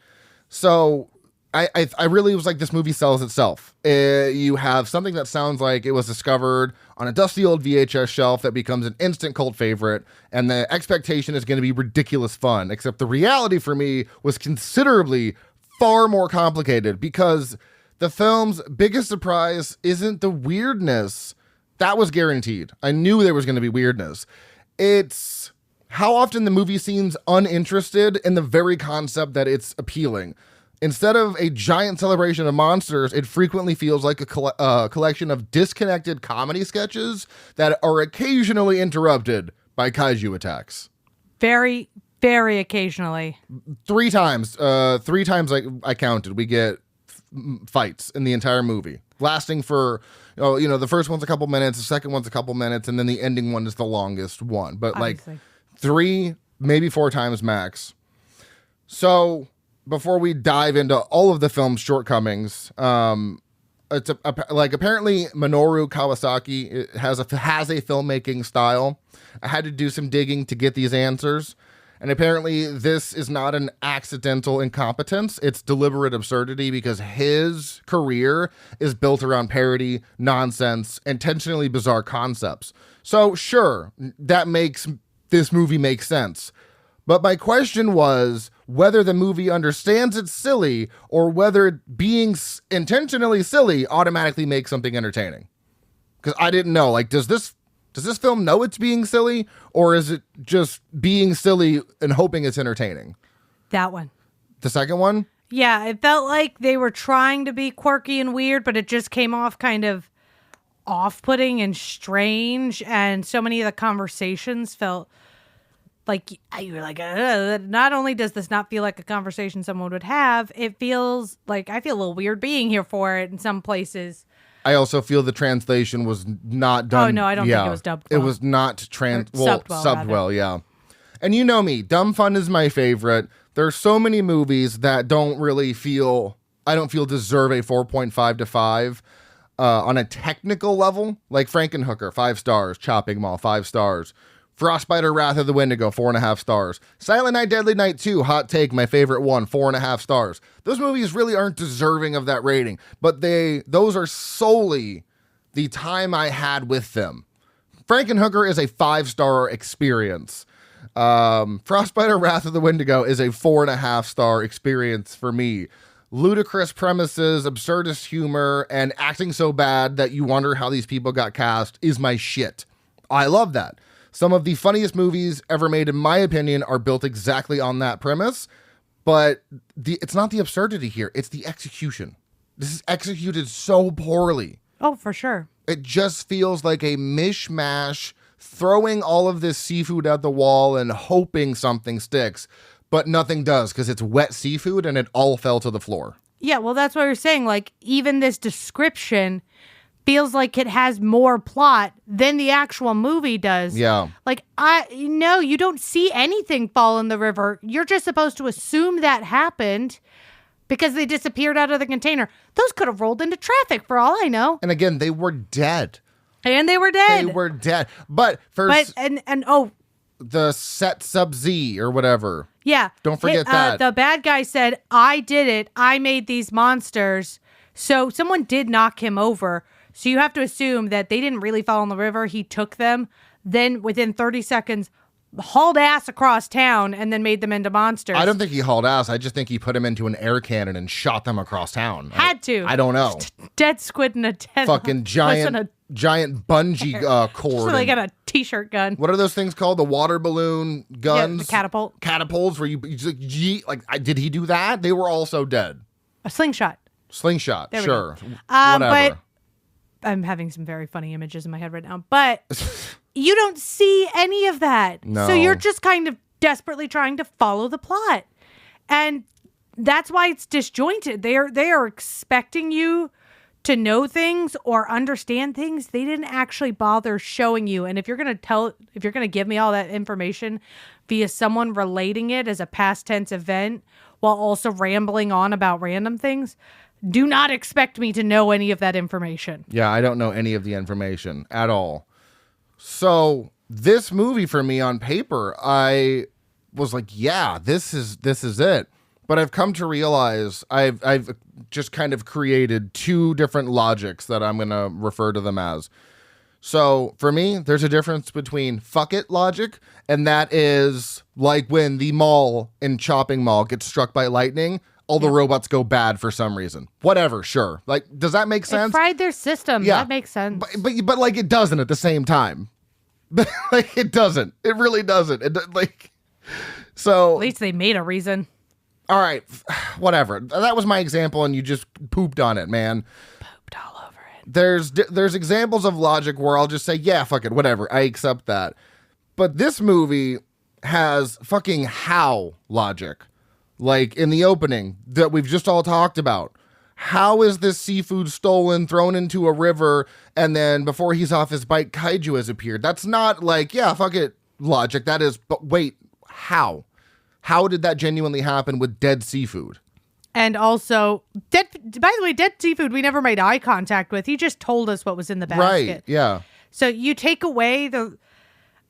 so I really was like, this movie sells itself. You have something that sounds like it was discovered on a dusty old VHS shelf that becomes an instant cult favorite, and the expectation is going to be ridiculous fun, except the reality for me was considerably far more complicated because the film's biggest surprise isn't the weirdness. That was guaranteed. I knew there was going to be weirdness. It's how often the movie seems uninterested in the very concept that it's appealing. Instead of a giant celebration of monsters, it frequently feels like a collection of disconnected comedy sketches that are occasionally interrupted by kaiju attacks. Very, very occasionally. Three times I counted. We get fights in the entire movie, lasting for, you know, the first one's a couple minutes, the second one's a couple minutes, and then the ending one is the longest one. But Obviously. Like 3, maybe 4 times max. So before we dive into all of the film's shortcomings, it's apparently Minoru Kawasaki has a filmmaking style. I had to do some digging to get these answers, and apparently this is not an accidental incompetence. It's deliberate absurdity because his career is built around parody, nonsense, intentionally bizarre concepts. So sure, that makes this movie make sense. But my question was whether the movie understands it's silly or whether being intentionally silly automatically makes something entertaining. Because I didn't know, like, does this film know it's being silly, or is it just being silly and hoping it's entertaining? That one. The second one? Yeah, it felt like they were trying to be quirky and weird, but it just came off kind of off-putting and strange, and so many of the conversations felt like you were like, not only does this not feel like a conversation someone would have, it feels like I feel a little weird being here for it in some places. I also feel the translation was not done. Oh, no, I don't think it was dubbed well. It was not subbed well, yeah. And you know me, dumb fun is my favorite. There's so many movies that don't really feel, I don't feel deserve a 4.5 to 5 on a technical level. Like Frankenhooker, 5 stars. Chopping Mall, 5 stars. Frostbite or Wrath of the Wendigo, 4.5 stars. Silent Night, Deadly Night 2, hot take, my favorite one, 4.5 stars. Those movies really aren't deserving of that rating, but those are solely the time I had with them. Frankenhooker is a 5-star experience. Frostbite or Wrath of the Wendigo is a 4.5-star experience for me. Ludicrous premises, absurdist humor, and acting so bad that you wonder how these people got cast is my shit. I love that. Some of the funniest movies ever made, in my opinion, are built exactly on that premise, but it's not the absurdity here, it's the execution. This is executed so poorly. Oh, for sure. It just feels like a mishmash, throwing all of this seafood at the wall and hoping something sticks, but nothing does because it's wet seafood and it all fell to the floor. Yeah, well, that's what you're saying. Like, even this description feels like it has more plot than the actual movie does. Yeah. Like, you don't see anything fall in the river. You're just supposed to assume that happened because they disappeared out of the container. Those could have rolled into traffic for all I know. And again, they were dead. And they were dead. They were dead. But the set sub Z or whatever. Yeah. Don't forget that. The bad guy said, I did it. I made these monsters. So someone did knock him over. So you have to assume that they didn't really fall in the river. He took them. Then within 30 seconds, hauled ass across town and then made them into monsters. I don't think he hauled ass. I just think he put them into an air cannon and shot them across town. Had to. I don't know. Dead squid in a tent. Fucking giant bungee cord. So they got a t-shirt gun. What are those things called? The water balloon guns? Yeah, the catapult. Catapults where you just like, yeet. Did he do that? They were also dead. A slingshot. Slingshot, there sure. Whatever. But I'm having some very funny images in my head right now. But you don't see any of that. No. So you're just kind of desperately trying to follow the plot. And that's why it's disjointed. They are expecting you to know things or understand things. They didn't actually bother showing you. And if you're going to give me all that information via someone relating it as a past tense event while also rambling on about random things, do not expect me to know any of that information. Yeah, I don't know any of the information at all. So this movie for me on paper, I was like, yeah, this is it. But I've come to realize I've just kind of created two different logics that I'm going to refer to them as. So for me, there's a difference between fuck it logic, and that is like when the mall in Chopping Mall gets struck by lightning, all the robots go bad for some reason. Whatever, sure. Like, does that make sense? It fried their system. Yeah. That makes sense. But like, it doesn't at the same time. Like, it doesn't. It really doesn't. So. At least they made a reason. All right, whatever. That was my example, and you just pooped on it, man. Pooped all over it. There's examples of logic where I'll just say, yeah, fuck it, whatever. I accept that. But this movie has fucking how logic. Like in the opening that we've just all talked about. How is this seafood stolen, thrown into a river, and then before he's off his bike, kaiju has appeared? That's not like, yeah, fuck it logic. That is, but wait, how? How did that genuinely happen with dead seafood? And also, by the way, dead seafood we never made eye contact with. He just told us what was in the basket. Right, yeah. So you take away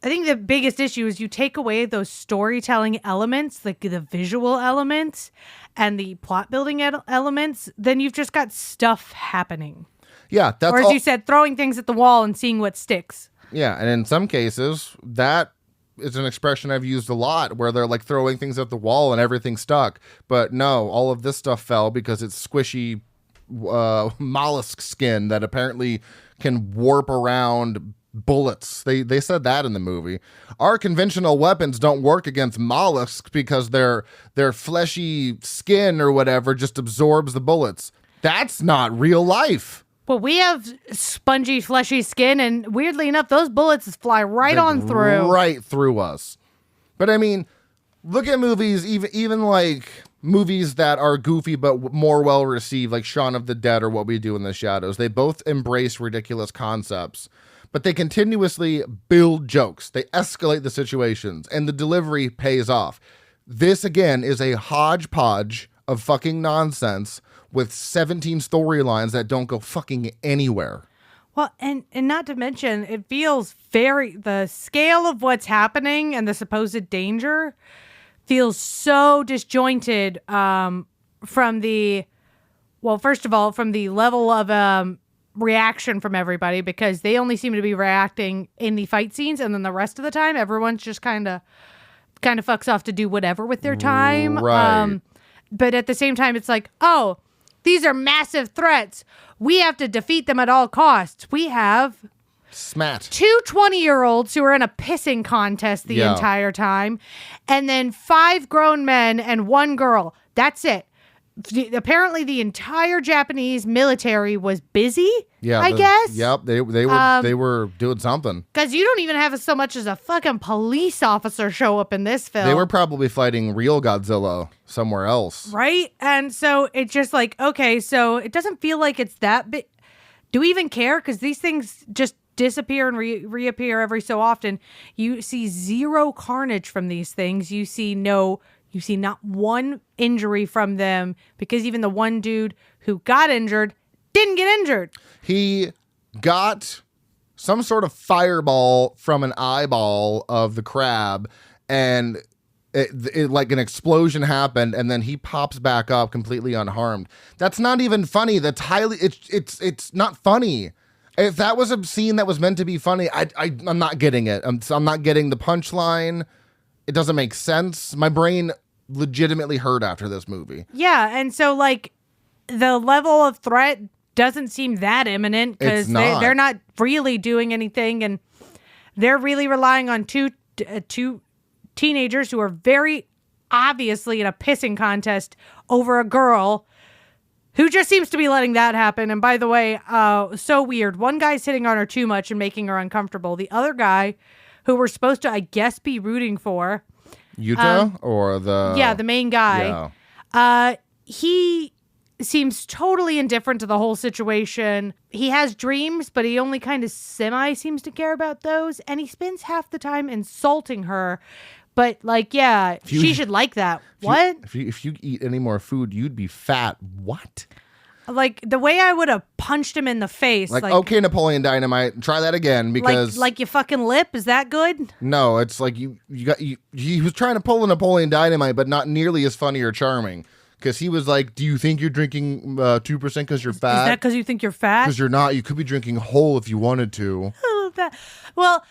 I think the biggest issue is you take away those storytelling elements, like the visual elements and the plot building elements, then you've just got stuff happening. Yeah, that's or as you said, throwing things at the wall and seeing what sticks. Yeah, and in some cases, that is an expression I've used a lot where they're like throwing things at the wall and everything stuck. But no, all of this stuff fell because it's squishy mollusk skin that apparently can warp around bullets. They said that in the movie. Our conventional weapons don't work against mollusks because their fleshy skin or whatever just absorbs the bullets. That's not real life. Well, we have spongy, fleshy skin, and weirdly enough, those bullets fly on through. Right through us. But I mean, look at movies, even like movies that are goofy but more well received, like Shaun of the Dead or What We Do in the Shadows. They both embrace ridiculous concepts, but they continuously build jokes. They escalate the situations, and the delivery pays off. This, again, is a hodgepodge of fucking nonsense with 17 storylines that don't go fucking anywhere. Well, and not to mention, it feels the scale of what's happening and the supposed danger feels so disjointed from the level of reaction from everybody, because they only seem to be reacting in the fight scenes, and then the rest of the time everyone's just kind of kind of fucks off to do whatever with their time. Right. But at the same time, it's like, oh, these are massive threats. We have to defeat them at all costs. We have Smat. 2 20-year-olds who are in a pissing contest the entire time, and then 5 grown men and 1 girl. That's it. Apparently, the entire Japanese military was busy. Yeah, I guess. Yep, they were doing something. Because you don't even have so much as a fucking police officer show up in this film. They were probably fighting real Godzilla somewhere else, right? And so it's just like, okay, so it doesn't feel like it's that big. Do we even care? Because these things just disappear and reappear every so often. You see zero carnage from these things. You see not one injury from them, because even the one dude who got injured didn't get injured. He got some sort of fireball from an eyeball of the crab, and it like an explosion happened, and then he pops back up completely unharmed. That's not even funny. That's highly it's not funny. If that was a scene that was meant to be funny, I'm not getting it. I'm not getting the punchline. It doesn't make sense. My brain legitimately hurt after this movie. Yeah, and so like the level of threat doesn't seem that imminent, because they're not really doing anything, and they're really relying on two teenagers who are very obviously in a pissing contest over a girl who just seems to be letting that happen. And by the way, so weird. One guy's hitting on her too much and making her uncomfortable. The other guy, who we're supposed to, I guess, be rooting for, Yuta, or the main guy. Yeah. He seems totally indifferent to the whole situation. He has dreams, but he only kind of seems to care about those. And he spends half the time insulting her. But like, yeah, she should like that. If you eat any more food, you'd be fat. What? Like the way I would have punched him in the face. Like okay, Napoleon Dynamite, try that again, because like your fucking lip, is that good? No, it's like he was trying to pull a Napoleon Dynamite, but not nearly as funny or charming. Because he was like, do you think you're drinking 2% because you're fat? Is that because you think you're fat? Because you're not. You could be drinking whole if you wanted to. I love that. Well,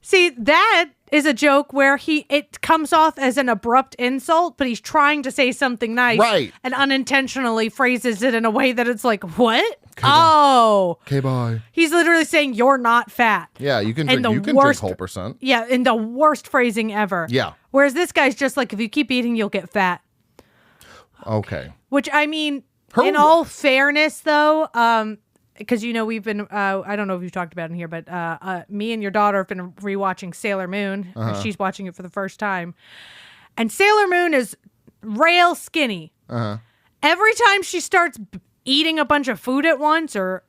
see, that is a joke where it comes off as an abrupt insult, but he's trying to say something nice. Right. And unintentionally phrases it in a way that it's like, what? Okay, bye. He's literally saying you're not fat. Yeah, you can drink whole percent. Yeah, in the worst phrasing ever. Yeah. Whereas this guy's just like, if you keep eating, you'll get fat. Okay. Which, I mean, in all fairness, though, because, we've been, I don't know if you've talked about it in here, but me and your daughter have been rewatching Sailor Moon. She's watching it for the first time. And Sailor Moon is rail skinny. Every time she starts eating a bunch of food at once, or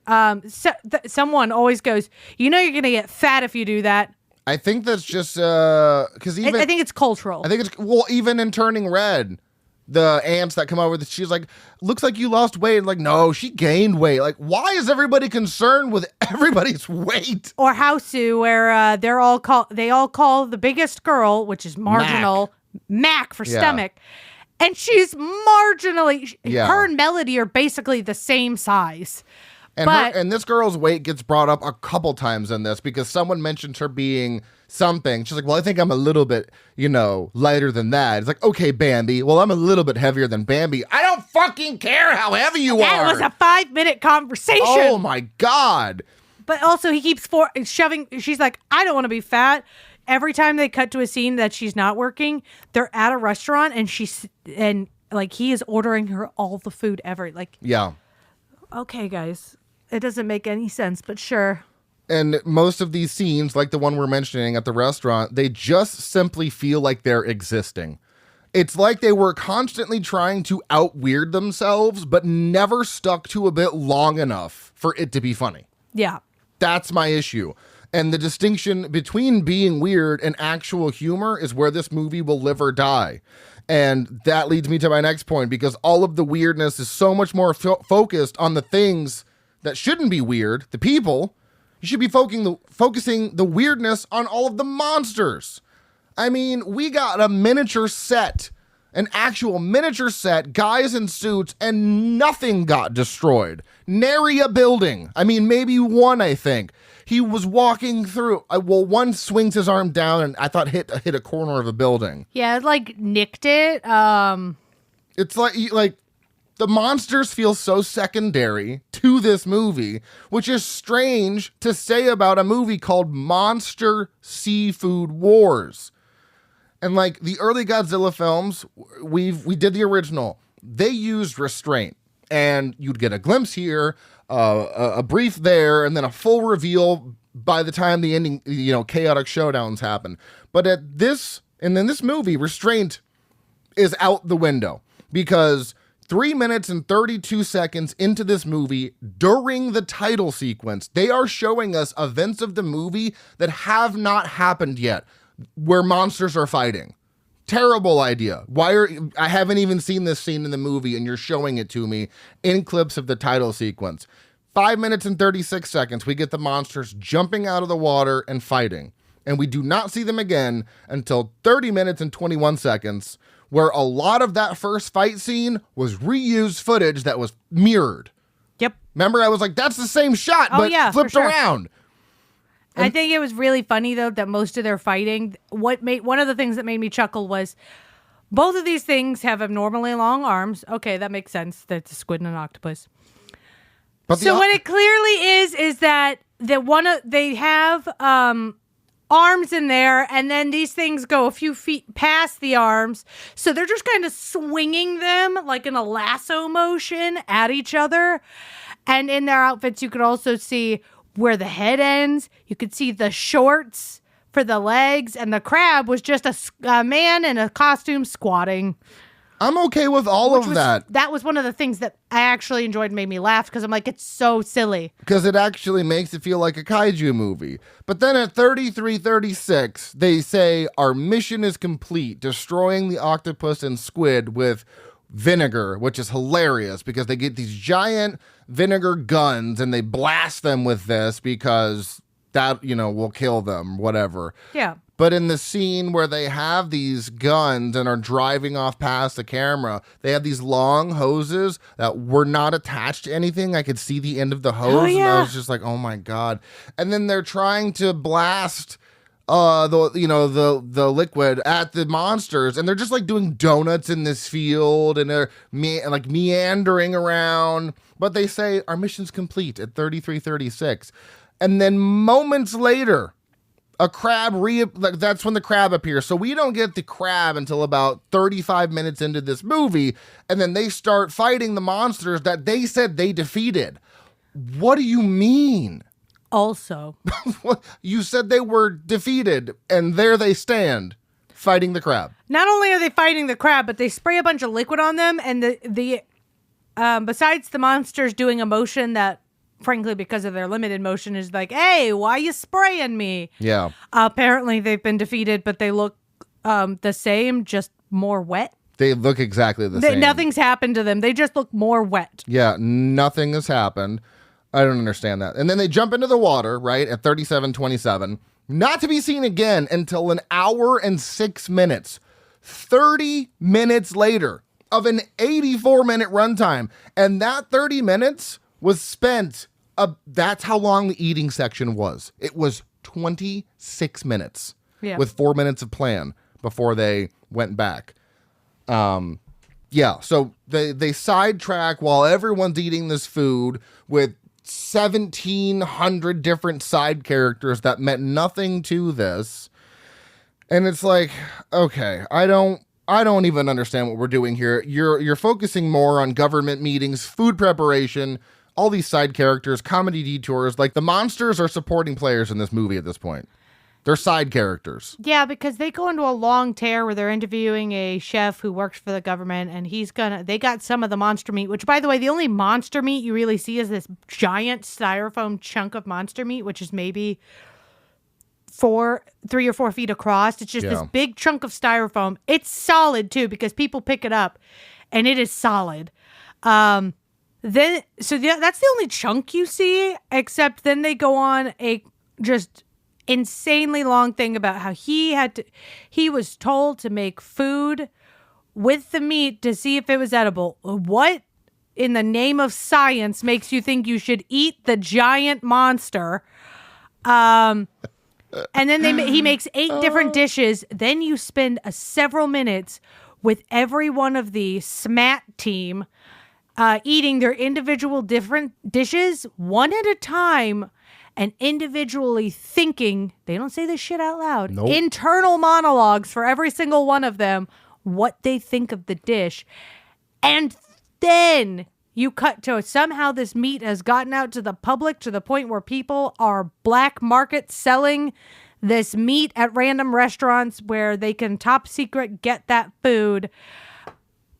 someone always goes, you're going to get fat if you do that. I think that's just because I think it's cultural. I think it's, even in Turning Red, the ants that come over, she's like, looks like you lost weight. Like, no, she gained weight. Like, why is everybody concerned with everybody's weight? Or Hausu, where they all call the biggest girl, which is marginal, Mac for stomach. And she's marginally, her and Melody are basically the same size. And this girl's weight gets brought up a couple times in this, because someone mentioned her being something. She's like, well, I think I'm a little bit, lighter than that. It's like, okay, Bambi. Well, I'm a little bit heavier than Bambi. I don't fucking care how heavy you are. That was a 5-minute conversation. Oh my God. But also he keeps shoving. She's like, I don't want to be fat. Every time they cut to a scene that she's not working, they're at a restaurant and he is ordering her all the food ever. Like, yeah. Okay, guys. It doesn't make any sense, but sure. And most of these scenes, like the one we're mentioning at the restaurant, they just simply feel like they're existing. It's like they were constantly trying to out-weird themselves, but never stuck to a bit long enough for it to be funny. Yeah. That's my issue. And the distinction between being weird and actual humor is where this movie will live or die. And that leads me to my next point, because all of the weirdness is so much more focused on the things that shouldn't be weird, the people. You should be focusing the weirdness on all of the monsters. I mean, we got a miniature set, an actual miniature set, guys in suits, and nothing got destroyed. Nary a building. I mean, maybe one, I think. He was walking through. One swings his arm down, and I thought hit a corner of a building. Yeah, it like nicked it. It's like the monsters feel so secondary to this movie, which is strange to say about a movie called Monster Seafood Wars. And like the early Godzilla films, we did the original. They used restraint, and you'd get a glimpse here, a brief there, and then a full reveal by the time the ending, chaotic showdowns happen. But in this movie, restraint is out the window, because 3 minutes and 32 seconds into this movie, during the title sequence, they are showing us events of the movie that have not happened yet, where monsters are fighting. Terrible idea. I haven't even seen this scene in the movie, and you're showing it to me in clips of the title sequence. 5 minutes and 36 seconds, we get the monsters jumping out of the water and fighting. And we do not see them again until 30 minutes and 21 seconds, where a lot of that first fight scene was reused footage that was mirrored. Yep. Remember, I was like, that's the same shot, but flipped around. I think it was really funny, though, that most of their fighting, one of the things that made me chuckle was both of these things have abnormally long arms. Okay, that makes sense. That's a squid and an octopus. But what it clearly is that they have arms in there, and then these things go a few feet past the arms. So they're just kind of swinging them like in a lasso motion at each other. And in their outfits, you could also see where the head ends. You could see the shorts for the legs, and the crab was just a man in a costume squatting. I'm okay with all of that. That was one of the things that I actually enjoyed and made me laugh, because I'm like, it's so silly. Because it actually makes it feel like a kaiju movie. But then at 33:36, they say, our mission is complete, destroying the octopus and squid with vinegar, which is hilarious because they get these giant vinegar guns and they blast them with this because that, will kill them, whatever. Yeah. But in the scene where they have these guns and are driving off past the camera, they have these long hoses that were not attached to anything. I could see the end of the hose, and I was just like, oh my God. And then they're trying to blast the liquid at the monsters, and they're just like doing donuts in this field, and they're meandering around. But they say our mission's complete at 33:36, and then moments later, a crab that's when the crab appears. So we don't get the crab until about 35 minutes into this movie, and then they start fighting the monsters that they said they defeated. What do you mean? Also, you said they were defeated, and there they stand fighting the crab. Not only are they fighting the crab, but they spray a bunch of liquid on them, and the besides the monsters doing a motion that, frankly, because of their limited motion, is like, hey, why are you spraying me? Yeah. Apparently they've been defeated, but they look the same, just more wet. They look exactly the same. Nothing's happened to them. They just look more wet. Yeah, nothing has happened. I don't understand that. And then they jump into the water, right, at 37:27, not to be seen again until an hour and 6 minutes. 30 minutes later of an 84-minute runtime. And that 30 minutes was spent, that's how long the eating section was. It was 26 minutes with 4 minutes of plan before they went back. So they sidetrack while everyone's eating this food with 1,700 different side characters that meant nothing to this. And it's like, okay, I don't even understand what we're doing here. You're focusing more on government meetings, food preparation, all these side characters, comedy detours. Like, the monsters are supporting players in this movie at this point. They're side characters. Yeah, because they go into a long tear where they're interviewing a chef who works for the government, and they got some of the monster meat, which, by the way, the only monster meat you really see is this giant styrofoam chunk of monster meat, which is maybe 3 or 4 feet across. It's just this big chunk of styrofoam. It's solid too, because people pick it up and it is solid. That's the only chunk you see, except then they go on a just insanely long thing about how he was told to make food with the meat to see if it was edible. What in the name of science makes you think you should eat the giant monster? And then he makes 8 different dishes. Then you spend several minutes with every one of the SMAT team eating their individual different dishes one at a time and individually thinking, they don't say this shit out loud, Nope. internal monologues for every single one of them, what they think of the dish. And then you cut to somehow this meat has gotten out to the public to the point where people are black market selling this meat at random restaurants where they can top secret get that food.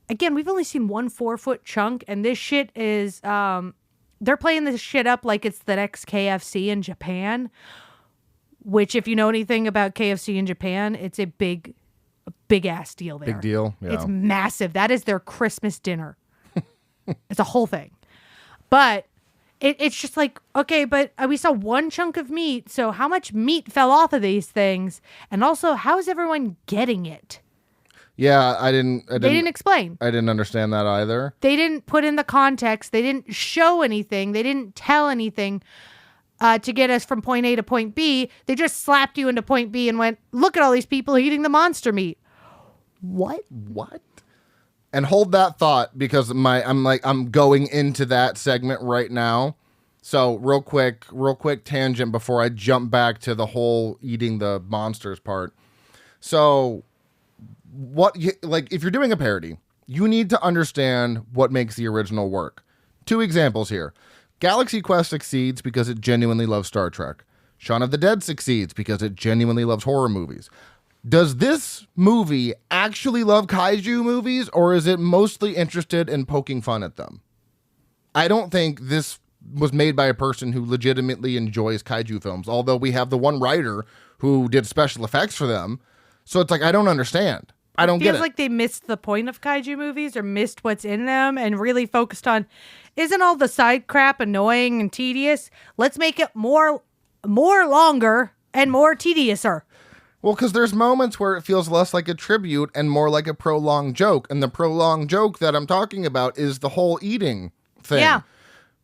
Again, we've only seen 1 4-foot chunk, and this shit is, they're playing this shit up like it's the next KFC in Japan, which if you know anything about KFC in Japan, it's a big ass deal there. Big deal. Yeah. It's massive. That is their Christmas dinner. It's a whole thing. But it's just like, okay, but we saw 1 chunk of meat. So how much meat fell off of these things? And also, how is everyone getting it? Yeah, they didn't explain. I didn't understand that either. They didn't put in the context. They didn't show anything. They didn't tell anything to get us from point A to point B. They just slapped you into point B and went, look at all these people eating the monster meat. What? And hold that thought because I'm going into that segment right now. So real quick tangent before I jump back to the whole eating the monsters part. So if you're doing a parody, you need to understand what makes the original work. 2 examples here. Galaxy Quest succeeds because it genuinely loves Star Trek. Shaun of the Dead succeeds because it genuinely loves horror movies. Does this movie actually love kaiju movies, or is it mostly interested in poking fun at them? I don't think this was made by a person who legitimately enjoys kaiju films, although we have the one writer who did special effects for them. So it's like, I don't understand. I don't get it. Feels like they missed the point of kaiju movies or missed what's in them and really focused on, isn't all the side crap annoying and tedious? Let's make it more longer and more tediouser. Well, because there's moments where it feels less like a tribute and more like a prolonged joke. And the prolonged joke that I'm talking about is the whole eating thing. Yeah.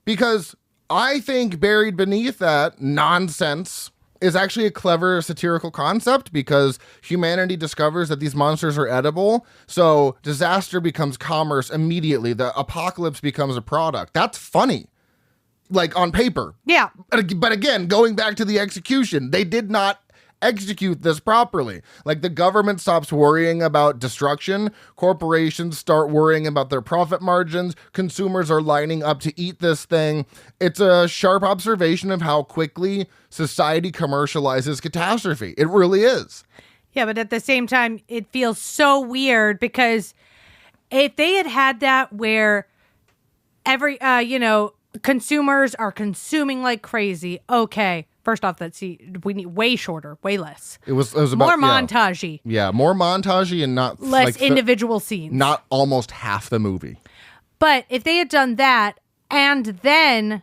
Because I think buried beneath that nonsense is actually a clever satirical concept because humanity discovers that these monsters are edible. So disaster becomes commerce immediately. The apocalypse becomes a product. That's funny. Like on paper. Yeah. But again, going back to the execution, they did not execute this properly. Like the government stops worrying about destruction, corporations start worrying about their profit margins, consumers are lining up to eat this thing. It's a sharp observation of how quickly society commercializes catastrophe. It really is. Yeah, but at the same time, it feels so weird because if they had that where every, consumers are consuming like crazy, okay. First off, we need way shorter, way less. It was about more montagey. Yeah, more montagey and not less individual scenes. Not almost half the movie. But if they had done that, and then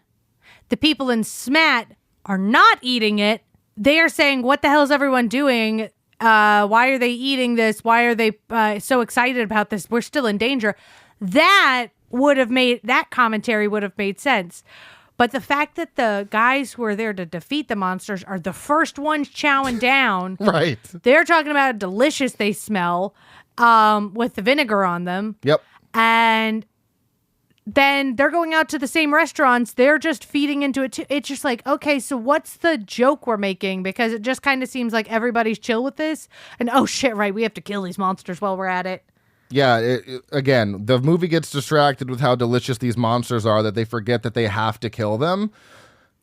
the people in SMAT are not eating it, they are saying, "What the hell is everyone doing? Why are they eating this? Why are they so excited about this? We're still in danger." That commentary would have made sense. But the fact that the guys who are there to defeat the monsters are the first ones chowing down. Right. They're talking about how delicious they smell with the vinegar on them. Yep. And then they're going out to the same restaurants. They're just feeding into it too. It's just like, okay, so what's the joke we're making? Because it just kind of seems like everybody's chill with this. And oh shit, right, we have to kill these monsters while we're at it. Yeah, again, the movie gets distracted with how delicious these monsters are that they forget that they have to kill them.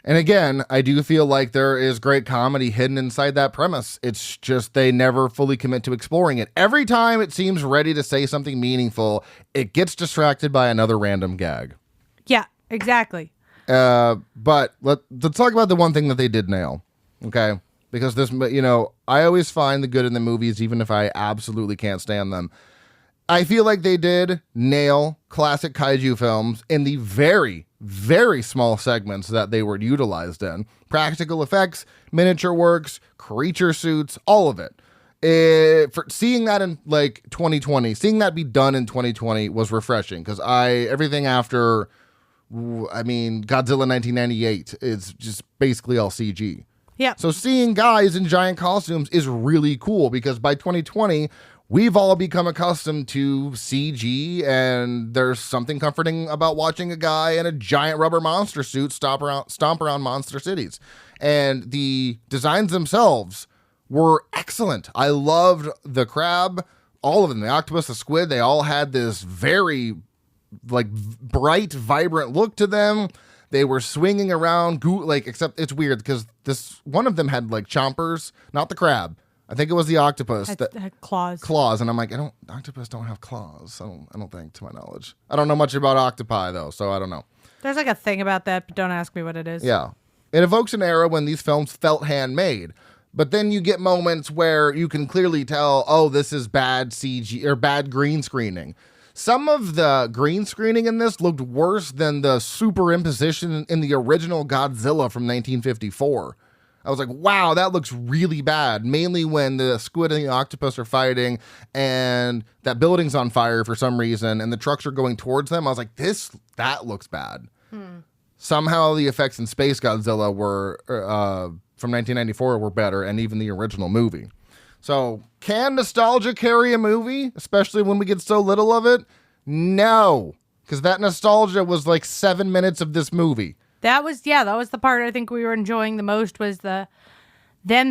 And again, I do feel like there is great comedy hidden inside that premise. It's just they never fully commit to exploring it. Every time it seems ready to say something meaningful, it gets distracted by another random gag. Yeah, exactly. But let's talk about the one thing that they did nail, okay? Because this, I always find the good in the movies, even if I absolutely can't stand them. I feel like they did nail classic kaiju films in the very, very small segments that they were utilized in. Practical effects, miniature works, creature suits, all of it. For seeing that in 2020, seeing that be done in 2020 was refreshing because everything after, Godzilla 1998 is just basically all CG. Yeah. So seeing guys in giant costumes is really cool because by 2020, we've all become accustomed to CG, and there's something comforting about watching a guy in a giant rubber monster suit stomp around monster cities. And the designs themselves were excellent. I loved the crab, all of them, the octopus, the squid. They all had this very bright, vibrant look to them. They were swinging around, except it's weird because this one of them had chompers, not the crab. I think it was the octopus that had claws. Claws, and I'm like, octopus don't have claws. I don't think, to my knowledge. I don't know much about octopi though, so I don't know. There's a thing about that, but don't ask me what it is. Yeah, it evokes an era when these films felt handmade. But then you get moments where you can clearly tell, oh, this is bad CG or bad green screening. Some of the green screening in this looked worse than the superimposition in the original Godzilla from 1954. I was like, wow, that looks really bad. Mainly when the squid and the octopus are fighting and that building's on fire for some reason and the trucks are going towards them. I was like, that looks bad. Somehow the effects in Space Godzilla were from 1994 were better, and even the original movie. So, can nostalgia carry a movie, especially when we get so little of it? No, because that nostalgia was 7 minutes of this movie. That was the part I think we were enjoying the most was the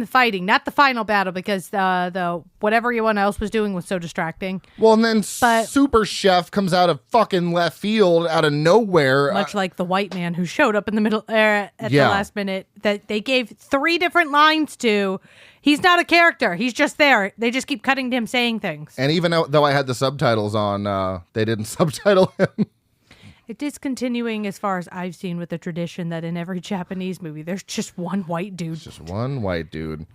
fighting, not the final battle, because the whatever everyone else was doing was so distracting. Well, and then Super Chef comes out of fucking left field, out of nowhere. Much like the white man who showed up in the middle at the last minute that they gave 3 different lines to. He's not a character. He's just there. They just keep cutting to him saying things. And even though I had the subtitles on, they didn't subtitle him. It is continuing, as far as I've seen, with the tradition that in every Japanese movie, there's just one white dude. Just one white dude.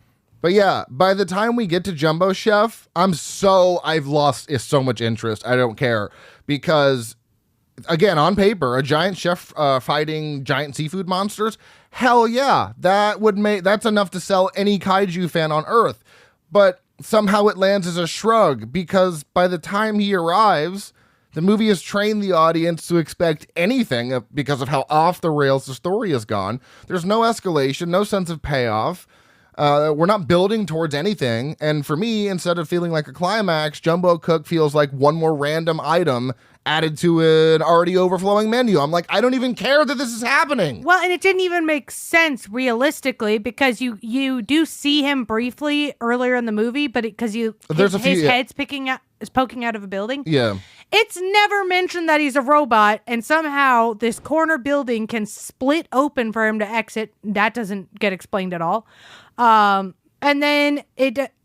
But yeah, by the time we get to Jumbo Chef, I've lost so much interest. I don't care. Because, again, on paper, a giant chef fighting giant seafood monsters, hell yeah, that's enough to sell any kaiju fan on Earth. But somehow it lands as a shrug, because by the time he arrives, the movie has trained the audience to expect anything because of how off the rails the story has gone. There's no escalation, no sense of payoff. We're not building towards anything. And for me, instead of feeling like a climax, Jumbo Cook feels like one more random item added to an already overflowing menu. I'm like, I don't even care that this is happening. Well, and it didn't even make sense realistically, because you do see him briefly earlier in the movie, but his head's poking out of a building. Yeah. It's never mentioned that he's a robot, and somehow this corner building can split open for him to exit. That doesn't get explained at all. And then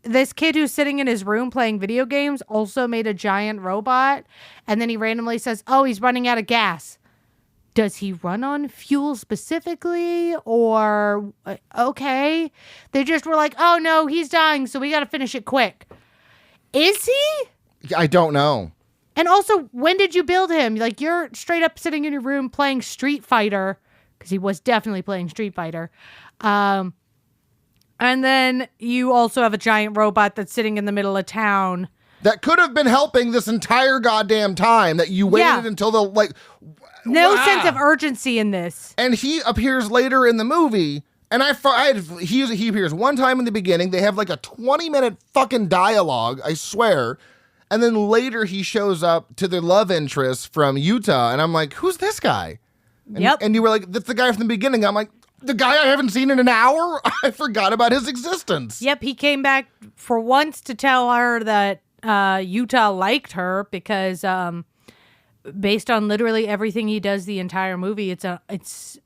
this kid who's sitting in his room playing video games also made a giant robot, and then he randomly says, oh, he's running out of gas. Does he run on fuel specifically, or okay? They just were like, oh no, he's dying, so we got to finish it quick. Is he? I don't know. And also, when did you build him? You're straight up sitting in your room playing Street Fighter, because he was definitely playing Street Fighter. And then you also have a giant robot that's sitting in the middle of town. That could have been helping this entire goddamn time, that you waited until no sense of urgency in this. And he appears later in the movie, and he appears one time in the beginning. They have a 20-minute fucking dialogue, I swear. And then later he shows up to the love interest from Utah, and I'm like, who's this guy? And you were like, that's the guy from the beginning. I'm like, the guy I haven't seen in an hour? I forgot about his existence. Yep, he came back for once to tell her that Utah liked her, because based on literally everything he does the entire movie, it's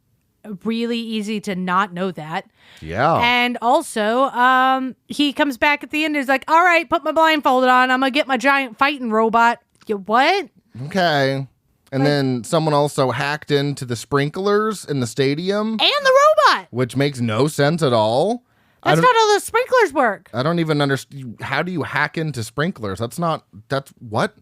really easy to not know that. Yeah. And also, he comes back at the end and is like, all right, put my blindfold on. I'm going to get my giant fighting robot. What? Okay. And then someone also hacked into the sprinklers in the stadium. And the robot. Which makes no sense at all. That's not how the sprinklers work. I don't even understand. How do you hack into sprinklers? That's what?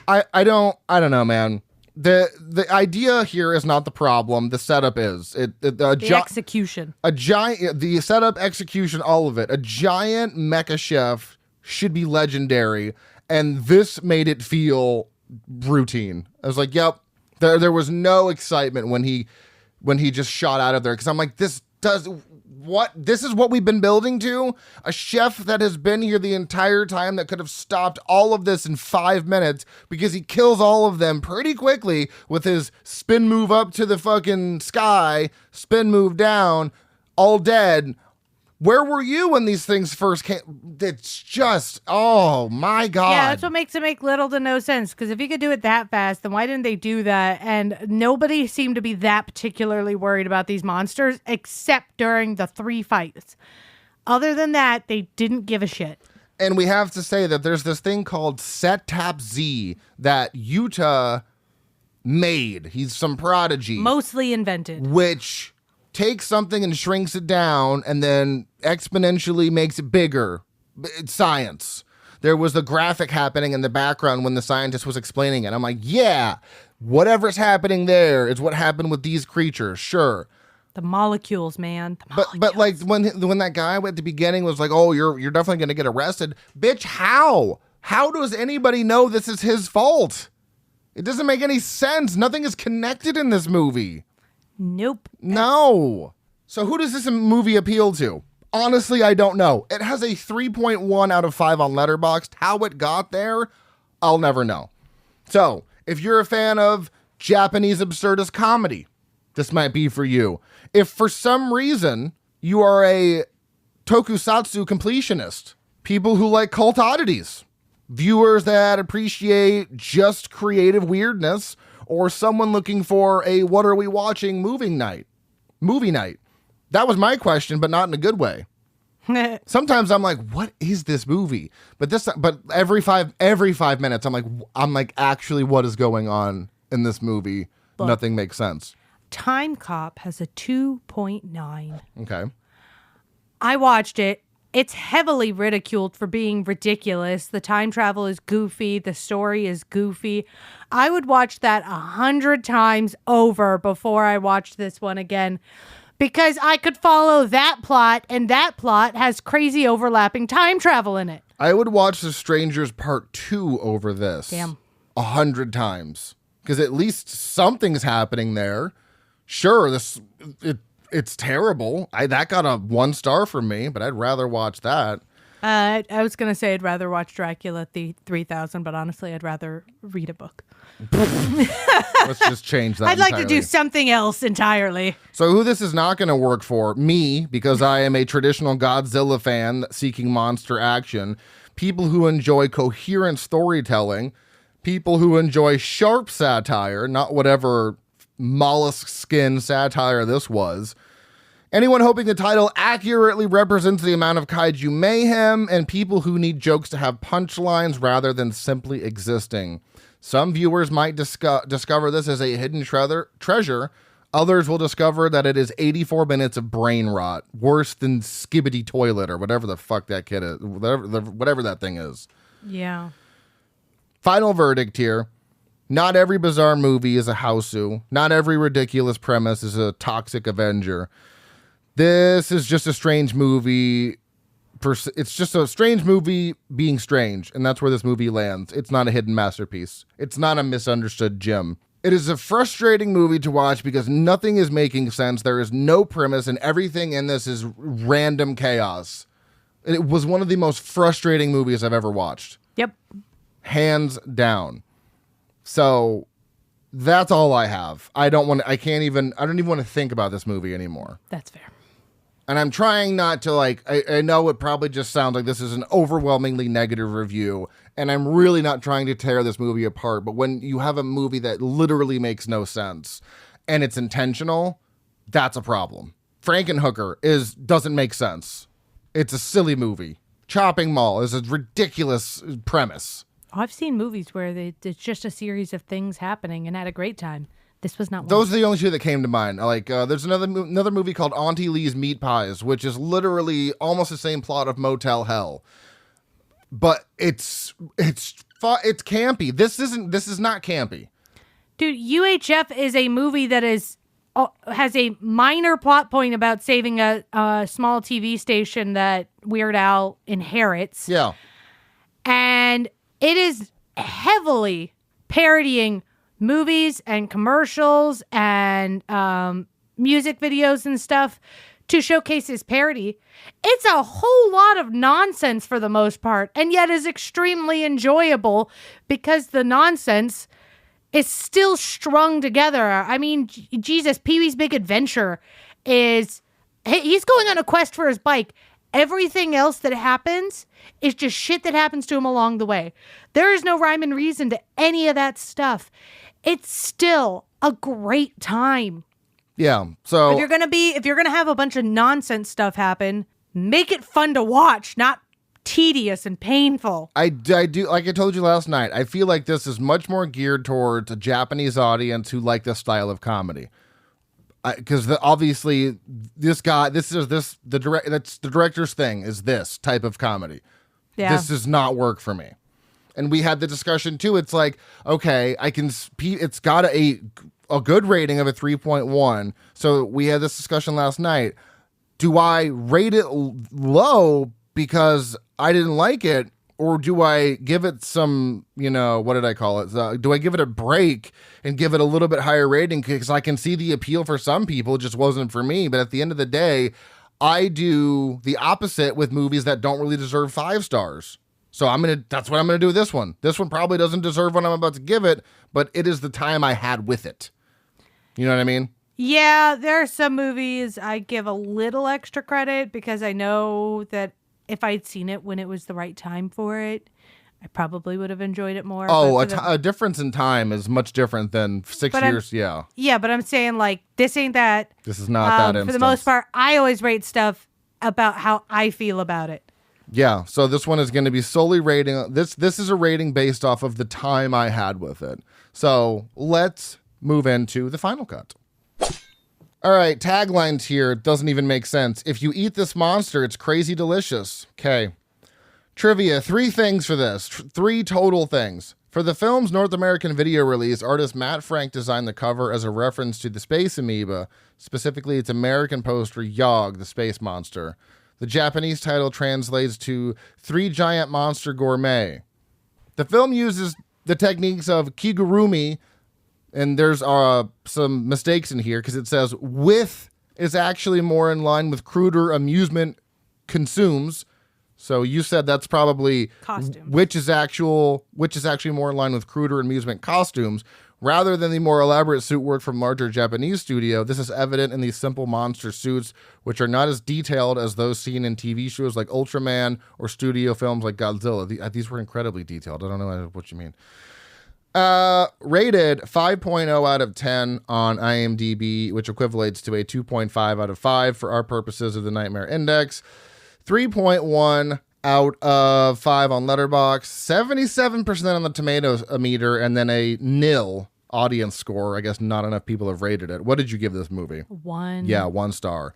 I don't know, man. The idea here is not the problem. The setup is the execution. The setup, execution, all of it. A giant mecha chef should be legendary, and this made it feel routine. I was like, yep. There was no excitement when he just shot out of there, because I'm like, this This is what we've been building to? A chef that has been here the entire time that could have stopped all of this in 5 minutes because he kills all of them pretty quickly with his spin move up to the fucking sky, spin move down, all dead. Where were you when these things first came? It's just, oh my God. Yeah, that's what makes it make little to no sense. Because if you could do it that fast, then why didn't they do that? And nobody seemed to be that particularly worried about these monsters except during the 3 fights. Other than that, they didn't give a shit. And we have to say that there's this thing called Set-Tap Z that Yuta made. He's some prodigy. Mostly invented. Which takes something and shrinks it down and then exponentially makes it bigger. It's science. There was the graphic happening in the background when the scientist was explaining it. I'm like, yeah, whatever's happening there is what happened with these creatures. Sure. The molecules, man. The molecules. But like when that guy at the beginning was like, oh, you're definitely going to get arrested. Bitch, how? How does anybody know this is his fault? It doesn't make any sense. Nothing is connected in this movie. Nope. No. So who does this movie appeal to? Honestly, I don't know. It has a 3.1 out of 5 on Letterboxd. How it got there, I'll never know. So, if you're a fan of Japanese absurdist comedy, this might be for you. If for some reason you are a tokusatsu completionist, people who like cult oddities, viewers that appreciate just creative weirdness, or someone looking for a what are we watching movie night. That was my question, but not in a good way. Sometimes I'm like, what is this movie? But every five minutes I'm like, actually, what is going on in this movie? Look, nothing makes sense. Time Cop has a 2.9. Okay. I watched it. It's heavily ridiculed for being ridiculous. The time travel is goofy. The story is goofy. I would watch that 100 times over before I watched this one again because I could follow that plot, and that plot has crazy overlapping time travel in it. I would watch The Strangers Part 2 over this. Damn. 100 times. Because at least something's happening there. Sure, it's terrible. That got a 1 star from me, but I'd rather watch that. I was going to say I'd rather watch Dracula at the 3000, but honestly, I'd rather read a book. Let's just change that I'd like entirely. to do something else entirely. So who this is not going to work for? Me, because I am a traditional Godzilla fan seeking monster action. People who enjoy coherent storytelling. People who enjoy sharp satire, not whatever mollusk skin satire this was. Anyone hoping the title accurately represents the amount of kaiju mayhem, and people who need jokes to have punchlines rather than simply existing. Some viewers might discover this as a hidden treasure. Others will discover that it is 84 minutes of brain rot, worse than Skibbity Toilet or whatever the fuck that kid is, whatever that thing is. Yeah. Final verdict here. Not every bizarre movie is a Hausu. Not every ridiculous premise is a toxic Avenger. This is just a strange movie. It's just a strange movie being strange, and that's where this movie lands. It's not a hidden masterpiece. It's not a misunderstood gem. It is a frustrating movie to watch because nothing is making sense. There is no premise, and everything in this is random chaos. It was one of the most frustrating movies I've ever watched. Yep. Hands down. So that's all I have. I don't even want to think about this movie anymore. That's fair. And I'm trying not to I know it probably just sounds like this is an overwhelmingly negative review, and I'm really not trying to tear this movie apart, but when you have a movie that literally makes no sense and it's intentional, that's a problem. Frankenhooker doesn't make sense. It's a silly movie. Chopping Mall is a ridiculous premise. I've seen movies where it's just a series of things happening and had a great time. This was not one. Those are the only two that came to mind. There's another movie called Auntie Lee's Meat Pies, which is literally almost the same plot of Motel Hell, but it's campy. This is not campy. Dude, UHF is a movie that has a minor plot point about saving a small TV station that Weird Al inherits. Yeah, and it is heavily parodying movies and commercials and music videos and stuff to showcase his parody. It's a whole lot of nonsense for the most part, and yet is extremely enjoyable because the nonsense is still strung together. I mean, Jesus, Pee-wee's Big Adventure he's going on a quest for his bike. Everything else that happens is just shit that happens to him along the way. There is no rhyme and reason to any of that stuff. It's still a great time. Yeah. So if you're gonna have a bunch of nonsense stuff happen, make it fun to watch, not tedious and painful. I do, like I told you last night, I feel like this is much more geared towards a Japanese audience who like this style of comedy. Because obviously that's the director's thing is this type of comedy. Yeah. This does not work for me. And we had the discussion too. It's like, okay, it's got a good rating of a 3.1. So we had this discussion last night. Do I rate it low because I didn't like it? Or do I give it some, what did I call it? Do I give it a break and give it a little bit higher rating? Because I can see the appeal for some people. It just wasn't for me. But at the end of the day, I do the opposite with movies that don't really deserve 5 stars. So that's what I'm going to do with this one. This one probably doesn't deserve what I'm about to give it, but it is the time I had with it. You know what I mean? Yeah, there are some movies I give a little extra credit because I know that if I'd seen it when it was the right time for it, I probably would have enjoyed it more. Oh, a difference in time is much different than 6 years. Yeah. Yeah, but I'm saying this ain't that. This is not that instance. For the most part, I always rate stuff about how I feel about it. Yeah, so this one is going to be solely rating. This is a rating based off of the time I had with it. So let's move into the final cut. All right, taglines here. Doesn't even make sense. If you eat this monster, it's crazy delicious. Okay. Trivia, 3 things for this. 3 total things. For the film's North American video release, artist Matt Frank designed the cover as a reference to the space amoeba, specifically its American poster, Yog, the space monster. The Japanese title translates to 3 Giant Monster Gourmet. The film uses the techniques of kigurumi, and there's some mistakes in here because it says with is actually more in line with cruder amusement consumes. So you said that's probably costumes, which is actually more in line with cruder amusement costumes rather than the more elaborate suit work from larger Japanese studio. This is evident in these simple monster suits, which are not as detailed as those seen in TV shows like Ultraman or studio films like Godzilla. These were incredibly detailed. I don't know what you mean. Rated 5.0 out of 10 on IMDb, which equivalates to a 2.5 out of 5 for our purposes of the Nightmare Index. 3.1 out of 5 on Letterboxd, 77% on the Tomatoes meter, and then a nil audience score. I guess not enough people have rated it. What did you give this movie? 1. Yeah, 1 star.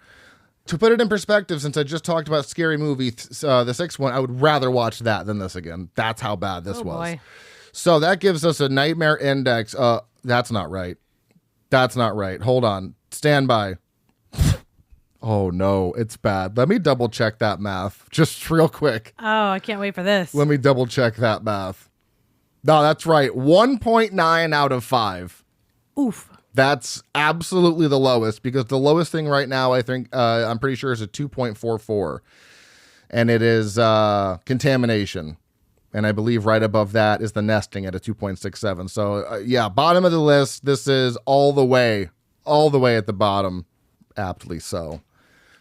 To put it in perspective, since I just talked about Scary Movie, the 6th one, I would rather watch that than this again. That's how bad this was. Boy. So that gives us a Nightmare Index. That's not right. That's not right. Hold on. Stand by. Oh, no. It's bad. Let me double check that math just real quick. Oh, I can't wait for this. Let me double check that math. No, that's right. 1.9 out of 5. Oof. That's absolutely the lowest because the lowest thing right now, I think, I'm pretty sure is a 2.44. And it is Contamination. And I believe right above that is The Nesting at a 2.67. So, yeah, bottom of the list. This is all the way at the bottom. Aptly so.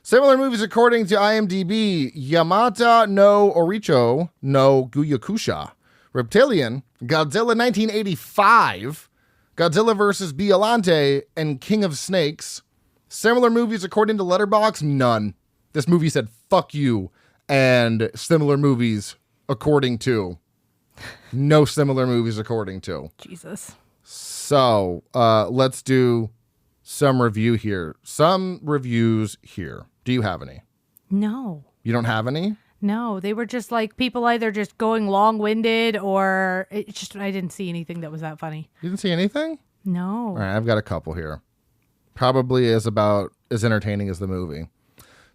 Similar movies according to IMDb: Yamata no Oricho no Guyakusha, Reptilian, Godzilla 1985, Godzilla vs. Biollante, and King of Snakes. Similar movies according to Letterboxd? None. This movie said, fuck you, and similar movies according to. No similar movies according to. Jesus. So, let's do some reviews here. Do you have any? No. You don't have any? No, they were just like people either just going long-winded or it's just I didn't see anything that was that funny. You didn't see anything? No. All right, I've got a couple here. Probably is about as entertaining as the movie.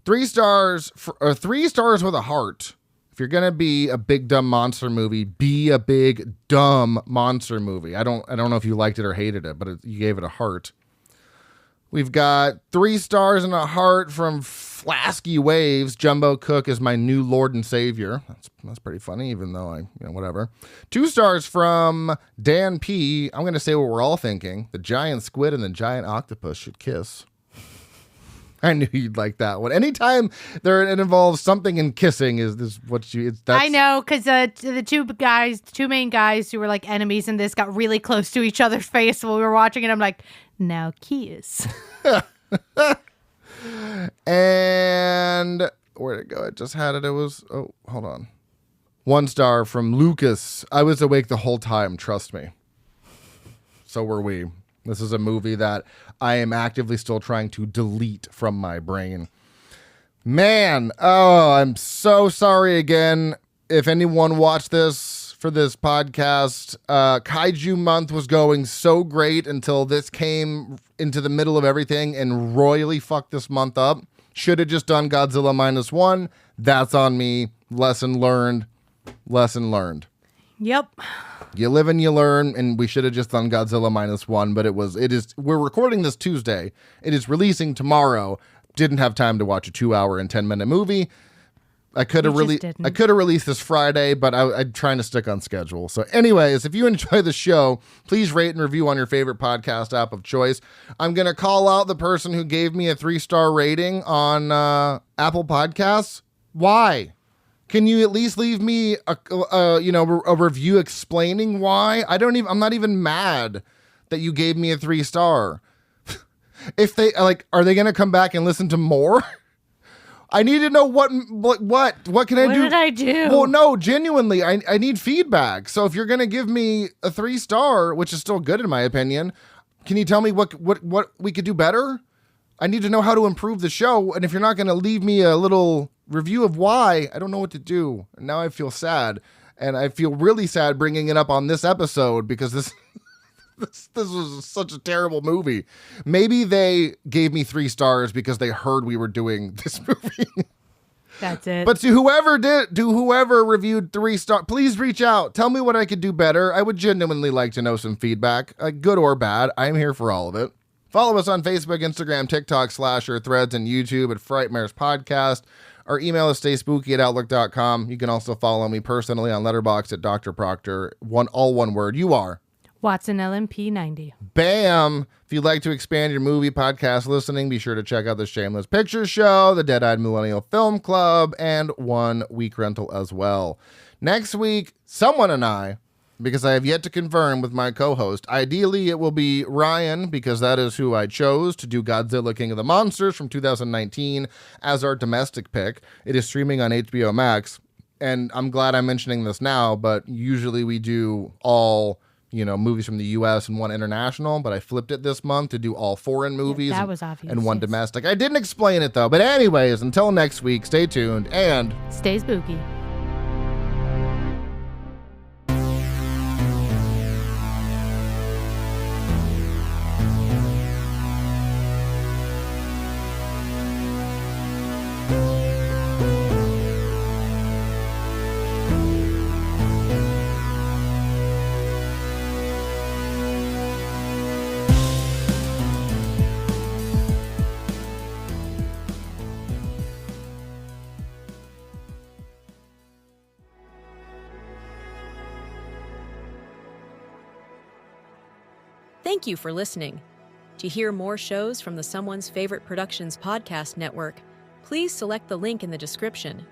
3 stars 3 stars with a heart. If you're gonna be a big dumb monster movie, be a big dumb monster movie. I don't know if you liked it or hated it, but you gave it a heart. We've got 3 stars and a heart from Flasky Waves. Jumbo Cook is my new Lord and Savior. That's pretty funny, even though whatever. 2 stars from Dan P. I'm going to say what we're all thinking. The giant squid and the giant octopus should kiss. I knew you'd like that one. Anytime it involves something in kissing is what you... I know, because the two main guys who were like enemies in this got really close to each other's face while we were watching it. I'm like, now kiss. And where'd it go? I just had it. It was... Oh, hold on. 1 star from Lucas. I was awake the whole time, trust me. So were we. This is a movie that I am actively still trying to delete from my brain. Man, I'm so sorry again. If anyone watched this for this podcast, Kaiju Month was going so great until this came into the middle of everything and royally fucked this month up. Should have just done Godzilla -1. That's on me. Lesson learned. Lesson learned. Yep. You live and you learn, and we should have just done Godzilla -1, but we're recording this Tuesday. It is releasing tomorrow. Didn't have time to watch a 2-hour and 10-minute movie. I could have released this Friday, but I'm trying to stick on schedule. So anyways, if you enjoy the show, please rate and review on your favorite podcast app of choice. I'm going to call out the person who gave me a 3-star rating on Apple Podcasts. Why? Can you at least leave me a review explaining why? I'm not even mad that you gave me a 3-star. If they are they going to come back and listen to more? I need to know what can I do? What did I do? Well, no, genuinely, I need feedback. So if you're going to give me a 3-star, which is still good in my opinion, can you tell me what we could do better? I need to know how to improve the show. And if you're not going to leave me a little review of why, I don't know what to do. And now I feel sad. And I feel really sad bringing it up on this episode because this was such a terrible movie. Maybe they gave me 3 stars because they heard we were doing this movie. That's it. But to whoever reviewed 3 stars, please reach out. Tell me what I could do better. I would genuinely like to know some feedback, good or bad. I'm here for all of it. Follow us on Facebook, Instagram, TikTok, Slasher, Threads, and YouTube at Frightmares Podcast. Our email is stayspooky@outlook.com. You can also follow me personally on Letterboxd at Dr. Proctor. All one word. You are Watson LMP 90. Bam! If you'd like to expand your movie podcast listening, be sure to check out the Shameless Pictures Show, the Dead-Eyed Millennial Film Club, and 1 Week Rental as well. Next week, someone and I, because I have yet to confirm with my co-host, ideally it will be Ryan, because that is who I chose to do Godzilla King of the Monsters from 2019 as our domestic pick. It is streaming on HBO Max, and I'm glad I'm mentioning this now, but usually we do all movies from the U.S. and 1 international, but I flipped it this month to do all foreign movies that was obvious, and 1 domestic. I didn't explain it, though. But anyways, until next week, stay tuned and... stay spooky. Thank you for listening. To hear more shows from the Someone's Favorite Productions podcast network, please select the link in the description